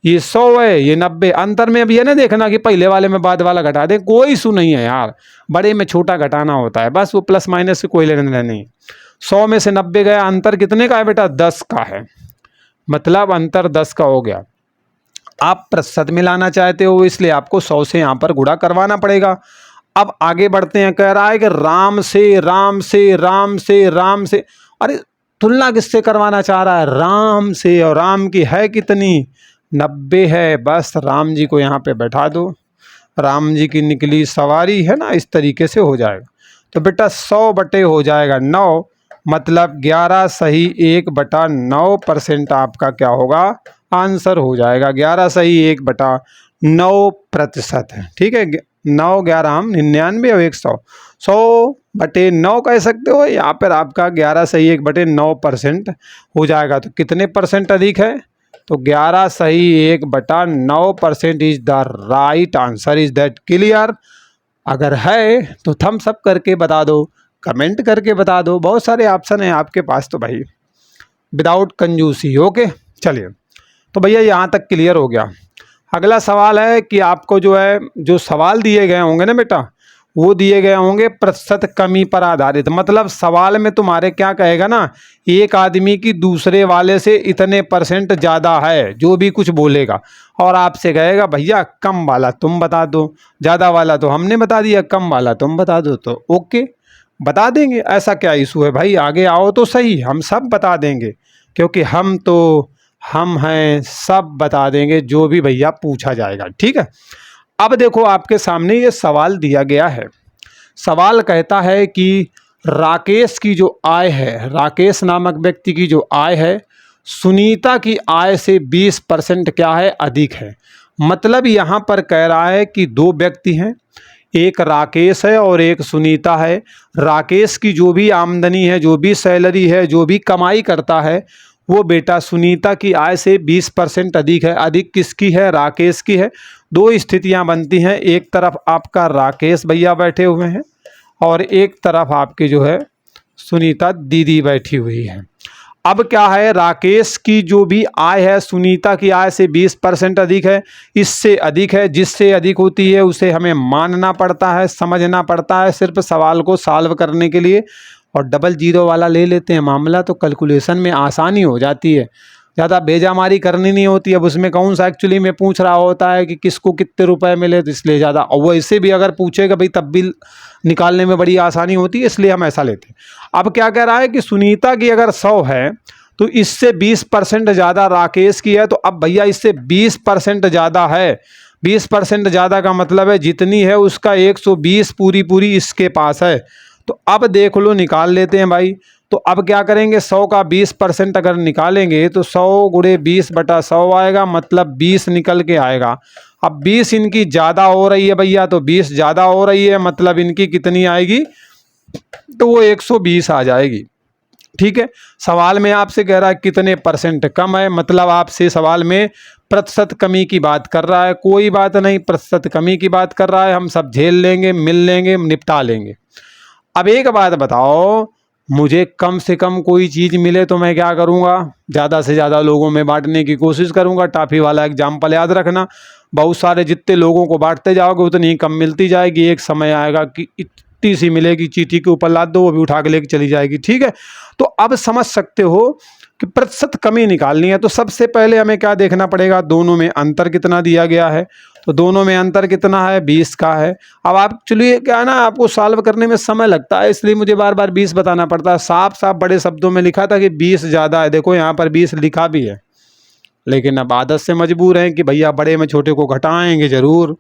Speaker 1: ये 100 है, ये 90। अंतर में अब ये ना देखना कि पहले वाले में बाद वाला घटा दें, कोई इशू नहीं है यार, बड़े में छोटा घटाना होता है, बस वो प्लस माइनस से कोई लेना देना नहीं। 100 में से 90 गया, अंतर कितने का है बेटा, 10 का है, मतलब अंतर 10 का हो गया। आप प्रतिशत मिलाना चाहते हो इसलिए आपको 100 से यहाँ पर गुणा करवाना पड़ेगा। अब आगे बढ़ते हैं, कह रहा है कि राम से राम से राम से राम से, अरे तुलना किससे करवाना चाह रहा है, राम से, और राम की है कितनी, 90 है, बस राम जी को यहाँ पे बैठा दो, राम जी की निकली सवारी है ना, इस तरीके से हो जाएगा। तो बेटा 100 बटे हो जाएगा 9, मतलब 11 सही 1/9% आपका क्या होगा, आंसर हो जाएगा। 11 सही 1/9% है, ठीक है। 9 11 हम 99 और 100, 100/9 कह सकते हो। यहाँ पर आपका 11 सही 1/9% हो जाएगा। तो कितने % अधिक है, तो 11 सही 1/9% is the right answer. Is that clear? अगर है तो थम्स अप करके बता दो, कमेंट करके बता दो। बहुत सारे ऑप्शन हैं आपके पास तो भाई, विदाउट कंजूसी। ओके, चलिए तो भैया यहाँ तक क्लियर हो गया। अगला सवाल है कि आपको जो है जो सवाल दिए गए होंगे ना बेटा, वो दिए गए होंगे प्रतिशत कमी पर आधारित। मतलब सवाल में तुम्हारे क्या कहेगा ना, एक आदमी की दूसरे वाले से इतने % ज़्यादा है, जो भी कुछ बोलेगा, और आपसे कहेगा भैया कम वाला तुम बता दो, ज़्यादा वाला तो हमने बता दिया, कम वाला तुम बता दो। तो ओके, बता देंगे, ऐसा क्या इशू है भाई, आगे आओ तो सही, हम सब बता देंगे, क्योंकि हम हैं, सब बता देंगे जो भी भैया पूछा जाएगा। ठीक है, अब देखो आपके सामने ये सवाल दिया गया है। सवाल कहता है कि राकेश की जो आय है, राकेश नामक व्यक्ति की जो आय है, सुनीता की आय से 20% क्या है, अधिक है। मतलब यहाँ पर कह रहा है कि दो व्यक्ति हैं, एक राकेश है और एक सुनीता है। राकेश की जो भी आमदनी है, जो भी सैलरी है, जो भी कमाई करता है, वो बेटा सुनीता की आय से 20% अधिक है। अधिक किसकी है, राकेश की है। दो स्थितियां बनती हैं, एक तरफ आपका राकेश भैया बैठे हुए हैं और एक तरफ आपकी जो है सुनीता दीदी बैठी हुई है। अब क्या है, राकेश की जो भी आय है सुनीता की आय से 20% अधिक है, इससे अधिक है। जिससे अधिक होती है उसे हमें मानना पड़ता है, समझना पड़ता है, सिर्फ सवाल को सॉल्व करने के लिए। और डबल जीरो वाला ले लेते हैं मामला, तो कैलकुलेशन में आसानी हो जाती है, ज़्यादा बेजामारी करनी नहीं होती। अब उसमें कौन सा एक्चुअली में पूछ रहा होता है कि किसको कितने रुपए मिले, तो इसलिए ज़्यादा, और वो ऐसे भी अगर पूछेगा भाई तब भी निकालने में बड़ी आसानी होती है, इसलिए हम ऐसा लेते हैं। अब क्या कह रहा है कि सुनीता की अगर 100 है तो इससे 20% ज़्यादा राकेश की है। तो अब भैया इससे 20% ज़्यादा है, 20% ज़्यादा का मतलब है जितनी है उसका 120 पूरी इसके पास है। तो अब देख लो, निकाल लेते हैं भाई। तो अब क्या करेंगे, 100 का 20% अगर निकालेंगे तो 100 × 20/100 आएगा, मतलब 20 निकल के आएगा। अब 20 इनकी ज़्यादा हो रही है भैया, तो 20 ज़्यादा हो रही है, मतलब इनकी कितनी आएगी, तो वो 120 आ जाएगी। ठीक है, सवाल में आपसे कह रहा है कितने % कम है, मतलब आपसे सवाल में प्रतिशत कमी की बात कर रहा है। कोई बात नहीं, प्रतिशत कमी की बात कर रहा है, हम सब झेल लेंगे, मिल लेंगे, निपटा लेंगे। अब एक बात बताओ, मुझे कम से कम कोई चीज़ मिले तो मैं क्या करूँगा, ज़्यादा से ज़्यादा लोगों में बांटने की कोशिश करूँगा। टॉफ़ी वाला एग्जाम्पल याद रखना, बहुत सारे जितने लोगों को बांटते जाओगे उतनी ही कम मिलती जाएगी। एक समय आएगा कि इतनी सी मिलेगी, चीटी के ऊपर लाद दो, वो भी उठा के लेके चली जाएगी। ठीक है, तो अब समझ सकते हो कि प्रतिशत कमी निकालनी है तो सबसे पहले हमें क्या देखना पड़ेगा, दोनों में अंतर कितना दिया गया है। तो दोनों में अंतर कितना है, 20 का है। अब आप चलिए, क्या है ना, आपको सॉल्व करने में समय लगता है, इसलिए मुझे बार बार 20 बताना पड़ता है। साफ साफ बड़े शब्दों में लिखा था कि 20 ज़्यादा है, देखो यहाँ पर 20 लिखा भी है, लेकिन अब आदत से मजबूर हैं कि भैया बड़े में छोटे को घटाएंगे ज़रूर,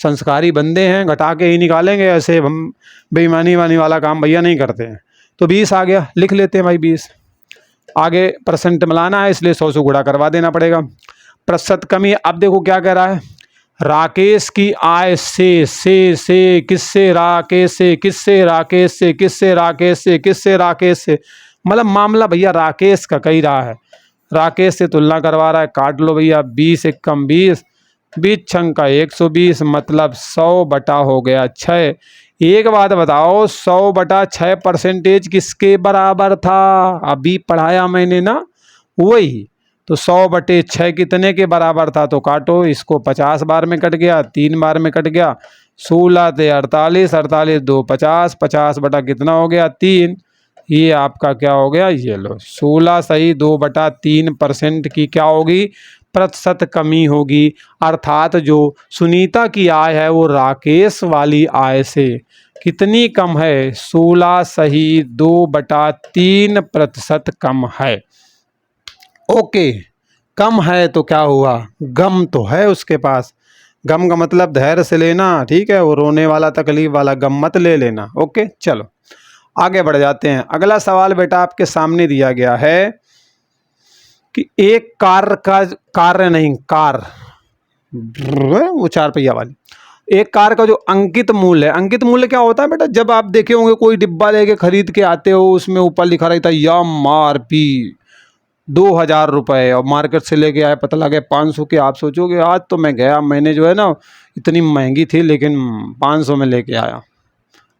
Speaker 1: संस्कारी बंदे हैं, घटा के ही निकालेंगे, ऐसे हम बेईमानी वानी वाला काम भैया नहीं करते हैं। तो 20 आ गया, लिख लेते हैं भाई 20। आगे % मिलाना है, इसलिए 100 से गुणा करवा देना पड़ेगा। प्रतिशत कमी, अब देखो क्या कह रहा है, राकेश की आय से किससे, राकेश से, किससे, राकेश से, किससे, राकेश से, किससे, राकेश से, मतलब मामला भैया राकेश का कही रहा है, राकेश से तुलना करवा रहा है। काट लो भैया, 20 × 20, 20 छंग का 120, मतलब 100 बटा हो गया 6। एक बात बताओ, 100/6% किसके बराबर था, अभी पढ़ाया मैंने ना, वही। तो 100/6 कितने के बराबर था, तो काटो, इसको 50 बार में कट गया, 3 बार में कट गया, 16 × 48, 48 × 2 50, 50 बटा कितना हो गया, 3। ये आपका क्या हो गया, ये लो 16 सही 2/3% की क्या होगी, प्रतिशत कमी होगी। अर्थात जो सुनीता की आय है वो राकेश वाली आय से कितनी कम है, 16 सही 2/3% कम है। ओके, कम है तो क्या हुआ, गम तो है उसके पास। गम का मतलब धैर्य से लेना, ठीक है, वो रोने वाला तकलीफ वाला गम मत ले लेना। ओके, चलो आगे बढ़ जाते हैं। अगला सवाल बेटा आपके सामने दिया गया है कि एक कार वो 4 पहिया वाली, एक कार का जो अंकित मूल्य है, अंकित मूल्य क्या होता है बेटा, जब आप देखे होंगे कोई डिब्बा लेके खरीद के आते हो, उसमें ऊपर लिखा रहता है MRP, 2,000 रुपये और मार्केट से लेके आए, पता लगे 500 के। आप सोचोगे आज तो मैं गया, मैंने जो है ना इतनी महंगी थी लेकिन 500 में लेके आया।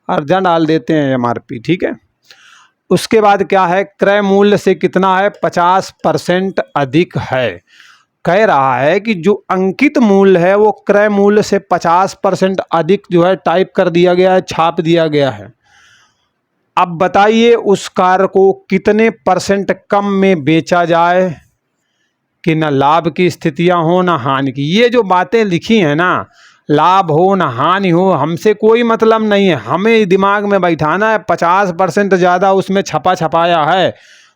Speaker 1: अर्जा डाल देते हैं MRP, ठीक है। उसके बाद क्या है, क्रय मूल्य से कितना है, 50% अधिक है। कह रहा है कि जो अंकित मूल्य है वो क्रय मूल्य से 50% अधिक जो है टाइप कर दिया गया है, छाप दिया गया है। अब बताइए उस कार को कितने % कम में बेचा जाए कि न लाभ की स्थितियां हो न हानि की। ये जो बातें लिखी हैं ना, लाभ हो न हानि हो, हमसे कोई मतलब नहीं है। हमें दिमाग में बैठाना है 50% ज़्यादा उसमें छपा छपाया है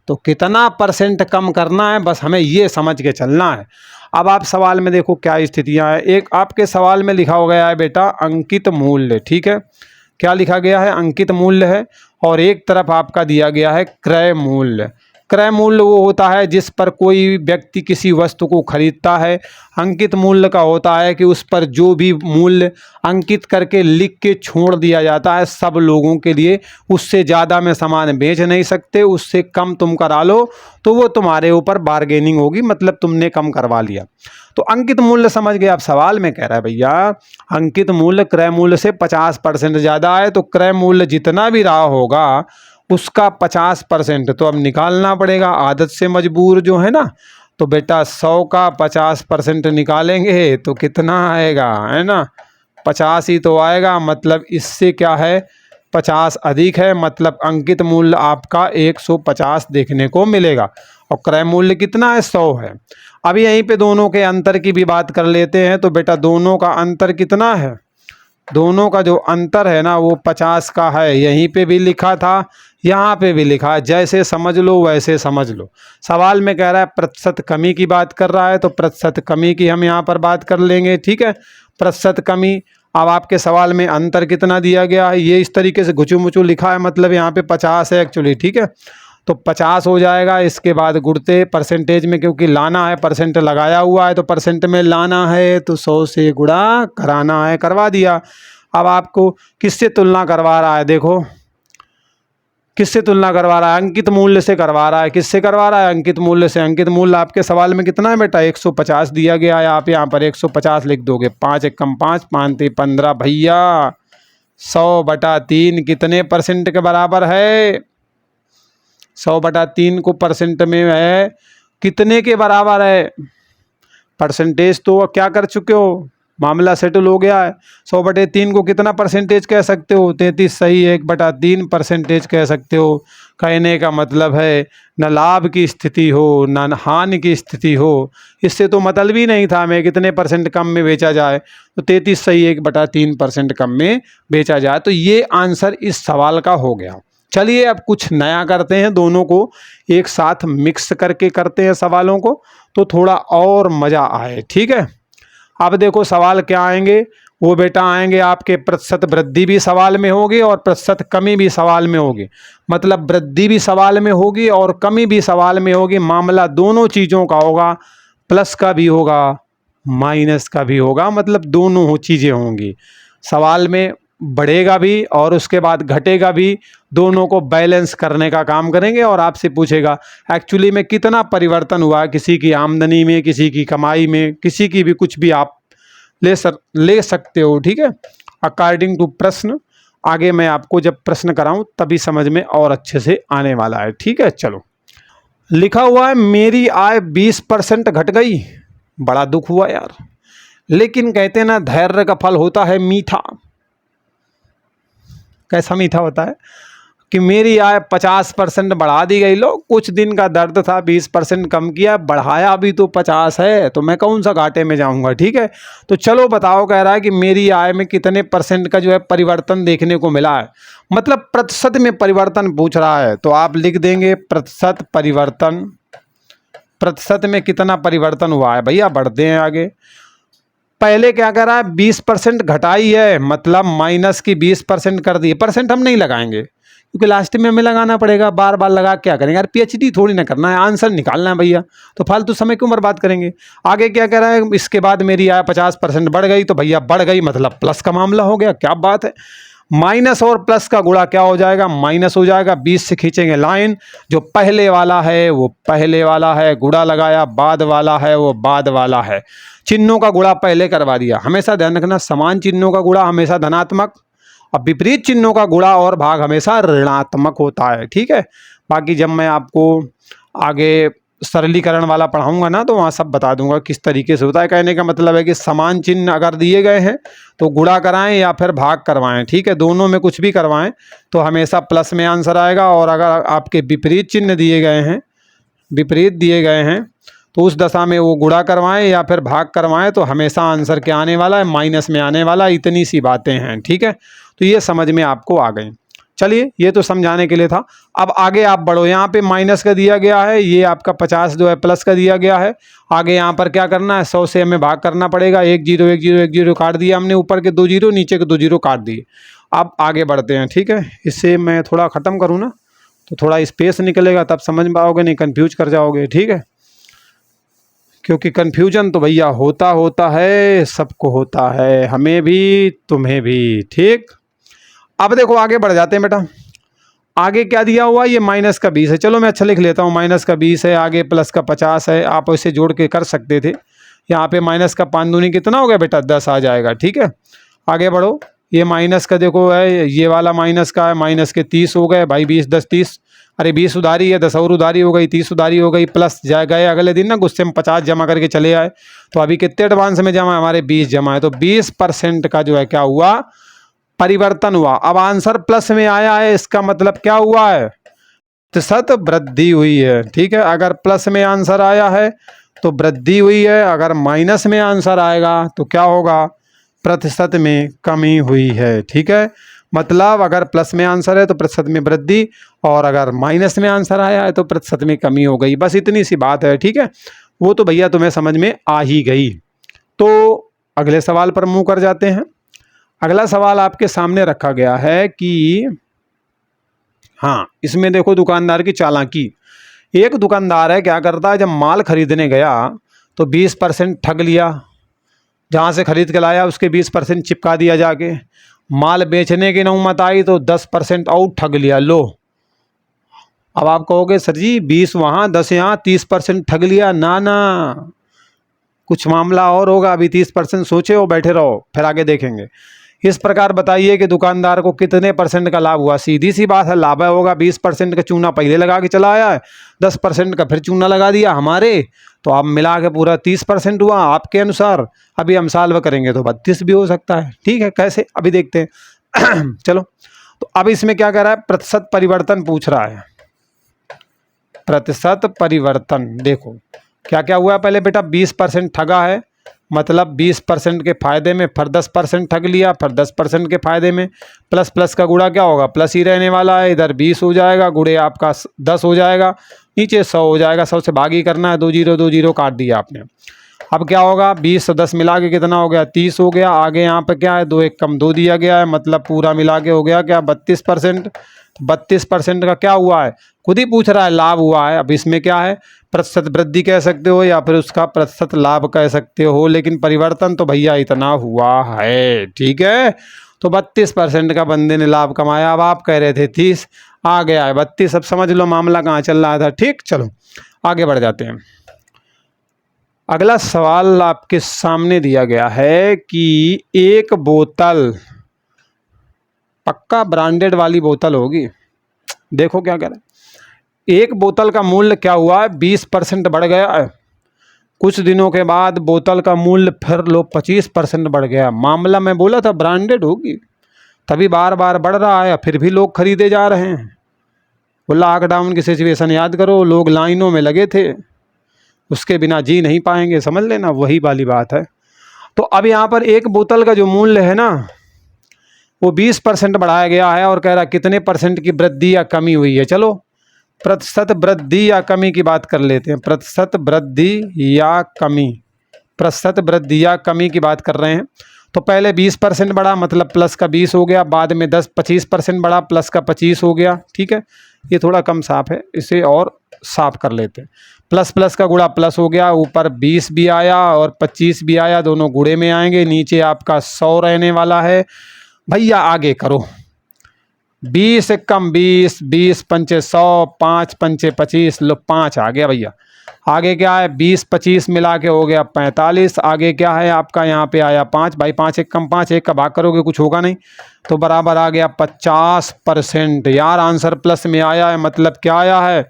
Speaker 1: तो कितना % कम करना है, बस हमें ये समझ के चलना है। अब आप सवाल में देखो क्या स्थितियां हैं। एक आपके सवाल में लिखा हो गया है बेटा अंकित मूल्य, ठीक है। क्या लिखा गया है, अंकित मूल्य है। और एक तरफ आपका दिया गया है क्रय मूल्य। क्रय मूल्य वो होता है जिस पर कोई व्यक्ति किसी वस्तु को खरीदता है। अंकित मूल्य का होता है कि उस पर जो भी मूल्य अंकित करके लिख के छोड़ दिया जाता है सब लोगों के लिए। उससे ज़्यादा में सामान बेच नहीं सकते, उससे कम तुम करा लो तो वो तुम्हारे ऊपर बार्गेनिंग होगी, मतलब तुमने कम करवा लिया। तो अंकित मूल्य समझ गए। आप सवाल में कह रहा है भैया अंकित मूल्य क्रय मूल्य से 50% ज़्यादा है, तो क्रय मूल्य जितना भी रहा होगा उसका 50% तो अब निकालना पड़ेगा, आदत से मजबूर जो है ना। तो बेटा 100 का 50% निकालेंगे तो कितना आएगा, है ना, 50 ही तो आएगा। मतलब इससे क्या है, 50 अधिक है, मतलब अंकित मूल्य आपका 150 देखने को मिलेगा और क्रय मूल्य कितना है, 100 है। अब यहीं पे दोनों के अंतर की भी बात कर लेते हैं। तो बेटा दोनों का अंतर कितना है, दोनों का जो अंतर है ना वो 50 का है। यहीं पे भी लिखा था, यहाँ पे भी लिखा है, जैसे समझ लो वैसे समझ लो। सवाल में कह रहा है प्रतिशत कमी की बात कर रहा है तो प्रतिशत कमी की हम यहाँ पर बात कर लेंगे, ठीक है। प्रतिशत कमी। अब आपके सवाल में अंतर कितना दिया गया है, ये इस तरीके से घुचू मुचू लिखा है, मतलब यहाँ पे 50 है एक्चुअली, ठीक है। तो 50 हो जाएगा। इसके बाद गुणते परसेंटेज में, क्योंकि लाना है, परसेंट लगाया हुआ है तो परसेंट में लाना है, तो 100 से गुणा कराना है, करवा दिया। अब आपको किससे तुलना करवा रहा है, देखो किससे तुलना करवा रहा है, अंकित मूल्य से करवा रहा है। किससे करवा रहा है, अंकित मूल्य से। अंकित मूल्य आपके सवाल में कितना है बेटा, 150 दिया गया है। आप यहाँ पर 150 लिख दोगे, 5 एकम 5, 5 × 15 भैया 100/3 कितने % के बराबर है, 100/3 को परसेंट में है कितने के बराबर है। परसेंटेज तो क्या कर चुके हो, मामला सेटल हो गया है। 100/3 को कितना % कह सकते हो, 33 सही, 1/3% कह सकते हो। कहने का मतलब है न लाभ की स्थिति हो न हानि की स्थिति हो। इससे तो मतलब ही नहीं था मैं कितने % कम में बेचा जाए, तो 33 सही, 1/3% कम में बेचा जाए। तो ये आंसर इस सवाल का हो गया। चलिए अब कुछ नया करते हैं, दोनों को एक साथ मिक्स करके करते हैं सवालों को, तो थोड़ा और मज़ा आए, ठीक है। अब देखो सवाल क्या आएंगे, वो बेटा आएंगे आपके प्रतिशत वृद्धि भी सवाल में होगी और प्रतिशत कमी भी सवाल में होगी। मतलब वृद्धि भी सवाल में होगी और कमी भी सवाल में होगी। मामला दोनों चीज़ों का होगा, प्लस का भी होगा माइनस का भी होगा, मतलब दोनों चीज़ें होंगी सवाल में। बढ़ेगा भी और उसके बाद घटेगा भी, दोनों को बैलेंस करने का काम करेंगे। और आपसे पूछेगा एक्चुअली में कितना परिवर्तन हुआ किसी की आमदनी में, किसी की कमाई में, किसी की भी कुछ भी आप ले सकते हो, ठीक है, अकॉर्डिंग टू प्रश्न। आगे मैं आपको जब प्रश्न कराऊं तभी समझ में और अच्छे से आने वाला है, ठीक है। चलो, लिखा हुआ है मेरी आय 20% घट गई। बड़ा दुख हुआ यार, लेकिन कहते ना धैर्य का फल होता है मीठा। कैसा मीठा होता है कि मेरी आय 50% बढ़ा दी गई। लो, कुछ दिन का दर्द था, 20% कम किया, बढ़ाया अभी तो 50 है, तो मैं कौन सा घाटे में जाऊंगा, ठीक है। तो चलो बताओ, कह रहा है कि मेरी आय में कितने % का जो है परिवर्तन देखने को मिला है, मतलब प्रतिशत में परिवर्तन पूछ रहा है। तो आप लिख देंगे प्रतिशत परिवर्तन, प्रतिशत में कितना परिवर्तन हुआ है भैया। बढ़ते हैं आगे। पहले क्या कर रहा है, 20% घटाई है, मतलब माइनस की 20% कर दी। परसेंट हम नहीं लगाएंगे क्योंकि लास्ट में हमें लगाना पड़ेगा, बार बार लगा क्या करेंगे यार, PhD थोड़ी ना करना है, आंसर निकालना है भैया, तो फालतू समय क्यों बर्बाद करेंगे। आगे क्या कह रहा है, इसके बाद मेरी आय 50% बढ़ गई, तो भैया बढ़ गई मतलब प्लस का मामला हो गया, क्या बात है। माइनस और प्लस का गुणा क्या हो जाएगा, माइनस हो जाएगा। 20 से खींचेंगे लाइन, जो पहले वाला है वो पहले वाला है, गुणा लगाया, बाद वाला है वो बाद वाला है। चिन्हों का गुणा पहले करवा दिया। हमेशा ध्यान रखना, समान चिन्हों का गुणा हमेशा धनात्मक और विपरीत चिन्हों का गुणा और भाग हमेशा ऋणात्मक होता है। ठीक है, बाकी जब मैं आपको आगे सरलीकरण वाला पढ़ाऊंगा ना तो वहाँ सब बता दूंगा किस तरीके से होता है। कहने का मतलब है कि समान चिन्ह अगर दिए गए हैं तो गुणा कराएं या फिर भाग करवाएं। ठीक है, दोनों में कुछ भी करवाएं तो हमेशा प्लस में आंसर आएगा। और अगर आपके विपरीत चिन्ह दिए गए हैं, विपरीत दिए गए हैं, तो उस दशा में वो गुणा करवाएं या फिर भाग करवाएं तो हमेशा आंसर क्या आने वाला है, माइनस में आने वाला। इतनी सी बातें हैं। ठीक है, तो ये समझ में आपको आ गई। चलिए, ये तो समझाने के लिए था। अब आगे आप बढ़ो। यहाँ पे माइनस का दिया गया है, ये आपका 50 जो है प्लस का दिया गया है। आगे यहाँ पर क्या करना है, 100 से हमें भाग करना पड़ेगा। 1 0 1 0 1 0 काट दिया हमने, ऊपर के 2 0 नीचे के 2 0 काट दिए। अब आगे बढ़ते हैं। ठीक है, इससे मैं थोड़ा ख़त्म करूँ ना तो थोड़ा स्पेस निकलेगा, तब समझ पाओगे, नहीं कन्फ्यूज कर जाओगे। ठीक है, क्योंकि कन्फ्यूजन तो भैया होता है, सबको होता है, हमें भी तुम्हें भी। ठीक, अब देखो आगे बढ़ जाते हैं बेटा। आगे क्या दिया हुआ, ये माइनस का 20 है। चलो मैं अच्छा लिख लेता हूँ, माइनस का 20 है, आगे प्लस का 50 है। आप इसे जोड़ के कर सकते थे। यहाँ पे माइनस का 5 दूनी कितना हो गया बेटा, 10 आ जाएगा। ठीक है, आगे बढ़ो। ये माइनस का देखो है, ये वाला माइनस का है, माइनस के 30 हो गए भाई। 20 10 30, अरे 20 उधारी है, 10 और उधारी हो गई, 30 उधारी हो गई। प्लस जा गए अगले दिन ना, गुस्से में 50 जमा करके चले आए। तो अभी कितने एडवांस में जमा है, हमारे 20 जमा है। तो 20% का जो है क्या हुआ, परिवर्तन हुआ। अब आंसर प्लस में आया है, इसका मतलब क्या हुआ है, प्रतिशत वृद्धि हुई है। ठीक है, अगर प्लस में आंसर आया है तो वृद्धि हुई है, अगर माइनस में आंसर आएगा तो क्या होगा, प्रतिशत में कमी हुई है। ठीक है, मतलब अगर प्लस में आंसर है तो प्रतिशत में वृद्धि, और अगर माइनस में आंसर आया है तो प्रतिशत में कमी हो गई। बस इतनी सी बात है। ठीक है, वो तो भैया तुम्हें समझ में आ ही गई। तो अगले सवाल पर मुँह कर जाते हैं। अगला सवाल आपके सामने रखा गया है कि हाँ, इसमें देखो दुकानदार की चालाकी। एक दुकानदार है, क्या करता है, जब माल खरीदने गया तो 20% ठग लिया। जहाँ से खरीद के लाया उसके 20% चिपका दिया जाके। माल बेचने की नौबत आई तो 10% और ठग लिया। लो, अब आप कहोगे सर जी 20 वहाँ 10 यहाँ, 30% ठग लिया। ना ना, कुछ मामला और होगा। अभी 30% सोचे हो, बैठे रहो, फिर आगे देखेंगे। इस प्रकार बताइए कि दुकानदार को कितने % का लाभ हुआ। सीधी सी बात है, लाभ होगा। 20% का चूना पहले लगा के चला आया है, 10% का फिर चूना लगा दिया हमारे, तो अब मिला के पूरा 30% हुआ आपके अनुसार। अभी हम सॉल्व करेंगे तो 32 भी हो सकता है। ठीक है, कैसे अभी देखते हैं। चलो, तो अब इसमें क्या कह रहा है, प्रतिशत परिवर्तन पूछ रहा है। प्रतिशत परिवर्तन देखो क्या क्या हुआ है। पहले बेटा 20% ठगा है, मतलब 20% के फायदे में, फिर 10% ठग लिया, फिर 10% के फायदे में। प्लस प्लस का गुणा क्या होगा, प्लस ही रहने वाला है। इधर 20 हो जाएगा, गुणे आपका 10 हो जाएगा, नीचे 100 हो जाएगा। 100 से भागी करना है, 2 0 काट दिया आपने। अब क्या होगा, 20 और 10 मिला के कितना हो गया, 30 हो गया। आगे यहाँ पे क्या है, 2 1 कम 2 दिया गया है, मतलब पूरा मिला के हो गया क्या, 32%। 32% का क्या हुआ है, खुद ही पूछ रहा है, लाभ हुआ है। अब इसमें क्या है, प्रतिशत वृद्धि कह सकते हो या फिर उसका प्रतिशत लाभ कह सकते हो, लेकिन परिवर्तन तो भैया इतना हुआ है। ठीक है, तो 32% का बंदे ने लाभ कमाया। अब आप कह रहे थे 30, आ गया है 32। अब समझ लो मामला कहाँ चल रहा था। ठीक, चलो आगे बढ़ जाते हैं। अगला सवाल आपके सामने दिया गया है कि एक बोतल, पक्का ब्रांडेड वाली बोतल होगी, देखो क्या कह रहा है। एक बोतल का मूल्य क्या हुआ है, 20% बढ़ गया है। कुछ दिनों के बाद बोतल का मूल्य फिर लो 25% बढ़ गया। मामला मैं बोला था ब्रांडेड होगी, तभी बार बार बढ़ रहा है, फिर भी लोग खरीदे जा रहे हैं। वो लॉकडाउन की सिचुएशन याद करो, लोग लाइनों में लगे थे, उसके बिना जी नहीं पाएंगे, समझ लेना, वही वाली बात है। तो अब यहाँ पर एक बोतल का जो मूल्य है ना, वो 20% बढ़ाया गया है, और कह रहा कितने % की वृद्धि या कमी हुई है। चलो प्रतिशत वृद्धि या कमी की बात कर लेते हैं। प्रतिशत वृद्धि या कमी, प्रतिशत वृद्धि या कमी की बात कर रहे हैं। तो पहले 20% बढ़ा, मतलब प्लस का 20 हो गया। बाद में 25% बढ़ा, प्लस का 25 हो गया। ठीक है, ये थोड़ा कम साफ है, इसे और साफ कर लेते हैं। प्लस प्लस का गुणा प्लस हो गया, ऊपर 20 भी आया और 25 भी आया, दोनों गुणे में आएंगे। नीचे आपका 100 रहने वाला है, भैया आगे करो, 20 एकम 20, 20 पंचे 100, 5 पंचे 25, लो 5 आ गया भैया। आगे क्या है, 20 25 मिला के हो गया 45। आगे क्या है आपका, यहाँ पे आया 5 भाई, 5 एकम 5, एक का भाग करोगे कुछ होगा नहीं, तो बराबर आ गया 50%। यार आंसर प्लस में आया है, मतलब क्या आया है,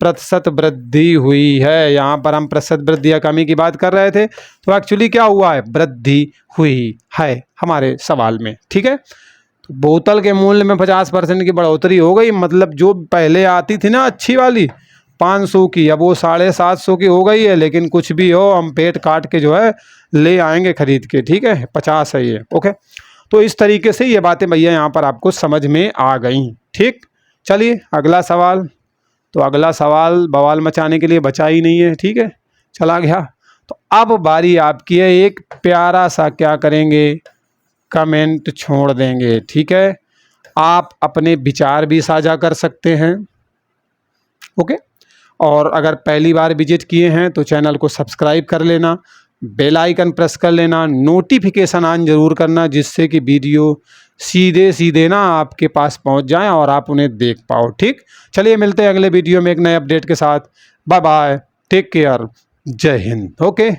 Speaker 1: प्रतिशत वृद्धि हुई है। यहाँ पर हम प्रतिशत वृद्धि या कमी की बात कर रहे थे, तो एक्चुअली क्या हुआ है, वृद्धि हुई है हमारे सवाल में। ठीक है, तो बोतल के मूल्य में 50% की बढ़ोतरी हो गई, मतलब जो पहले आती थी ना अच्छी वाली 500 की, अब वो 750 की हो गई है। लेकिन कुछ भी हो, हम पेट काट के जो है ले आएंगे खरीद के। ठीक है, 50 है ये। ओके, तो इस तरीके से ये बातें भैया यहाँ पर आपको समझ में आ गई। ठीक, चलिए अगला सवाल। तो अगला सवाल बवाल मचाने के लिए बचा ही नहीं है। ठीक है, चला गया। तो अब बारी आपकी है, एक प्यारा सा क्या करेंगे, कमेंट छोड़ देंगे। ठीक है, आप अपने विचार भी साझा कर सकते हैं। ओके, और अगर पहली बार विजिट किए हैं तो चैनल को सब्सक्राइब कर लेना, बेल आइकन प्रेस कर लेना, नोटिफिकेशन ऑन जरूर करना, जिससे कि वीडियो सीधे सीधे ना आपके पास पहुंच जाएं और आप उन्हें देख पाओ। ठीक, चलिए मिलते हैं अगले वीडियो में एक नए अपडेट के साथ। बाय बाय, टेक केयर, जय हिंद। ओके।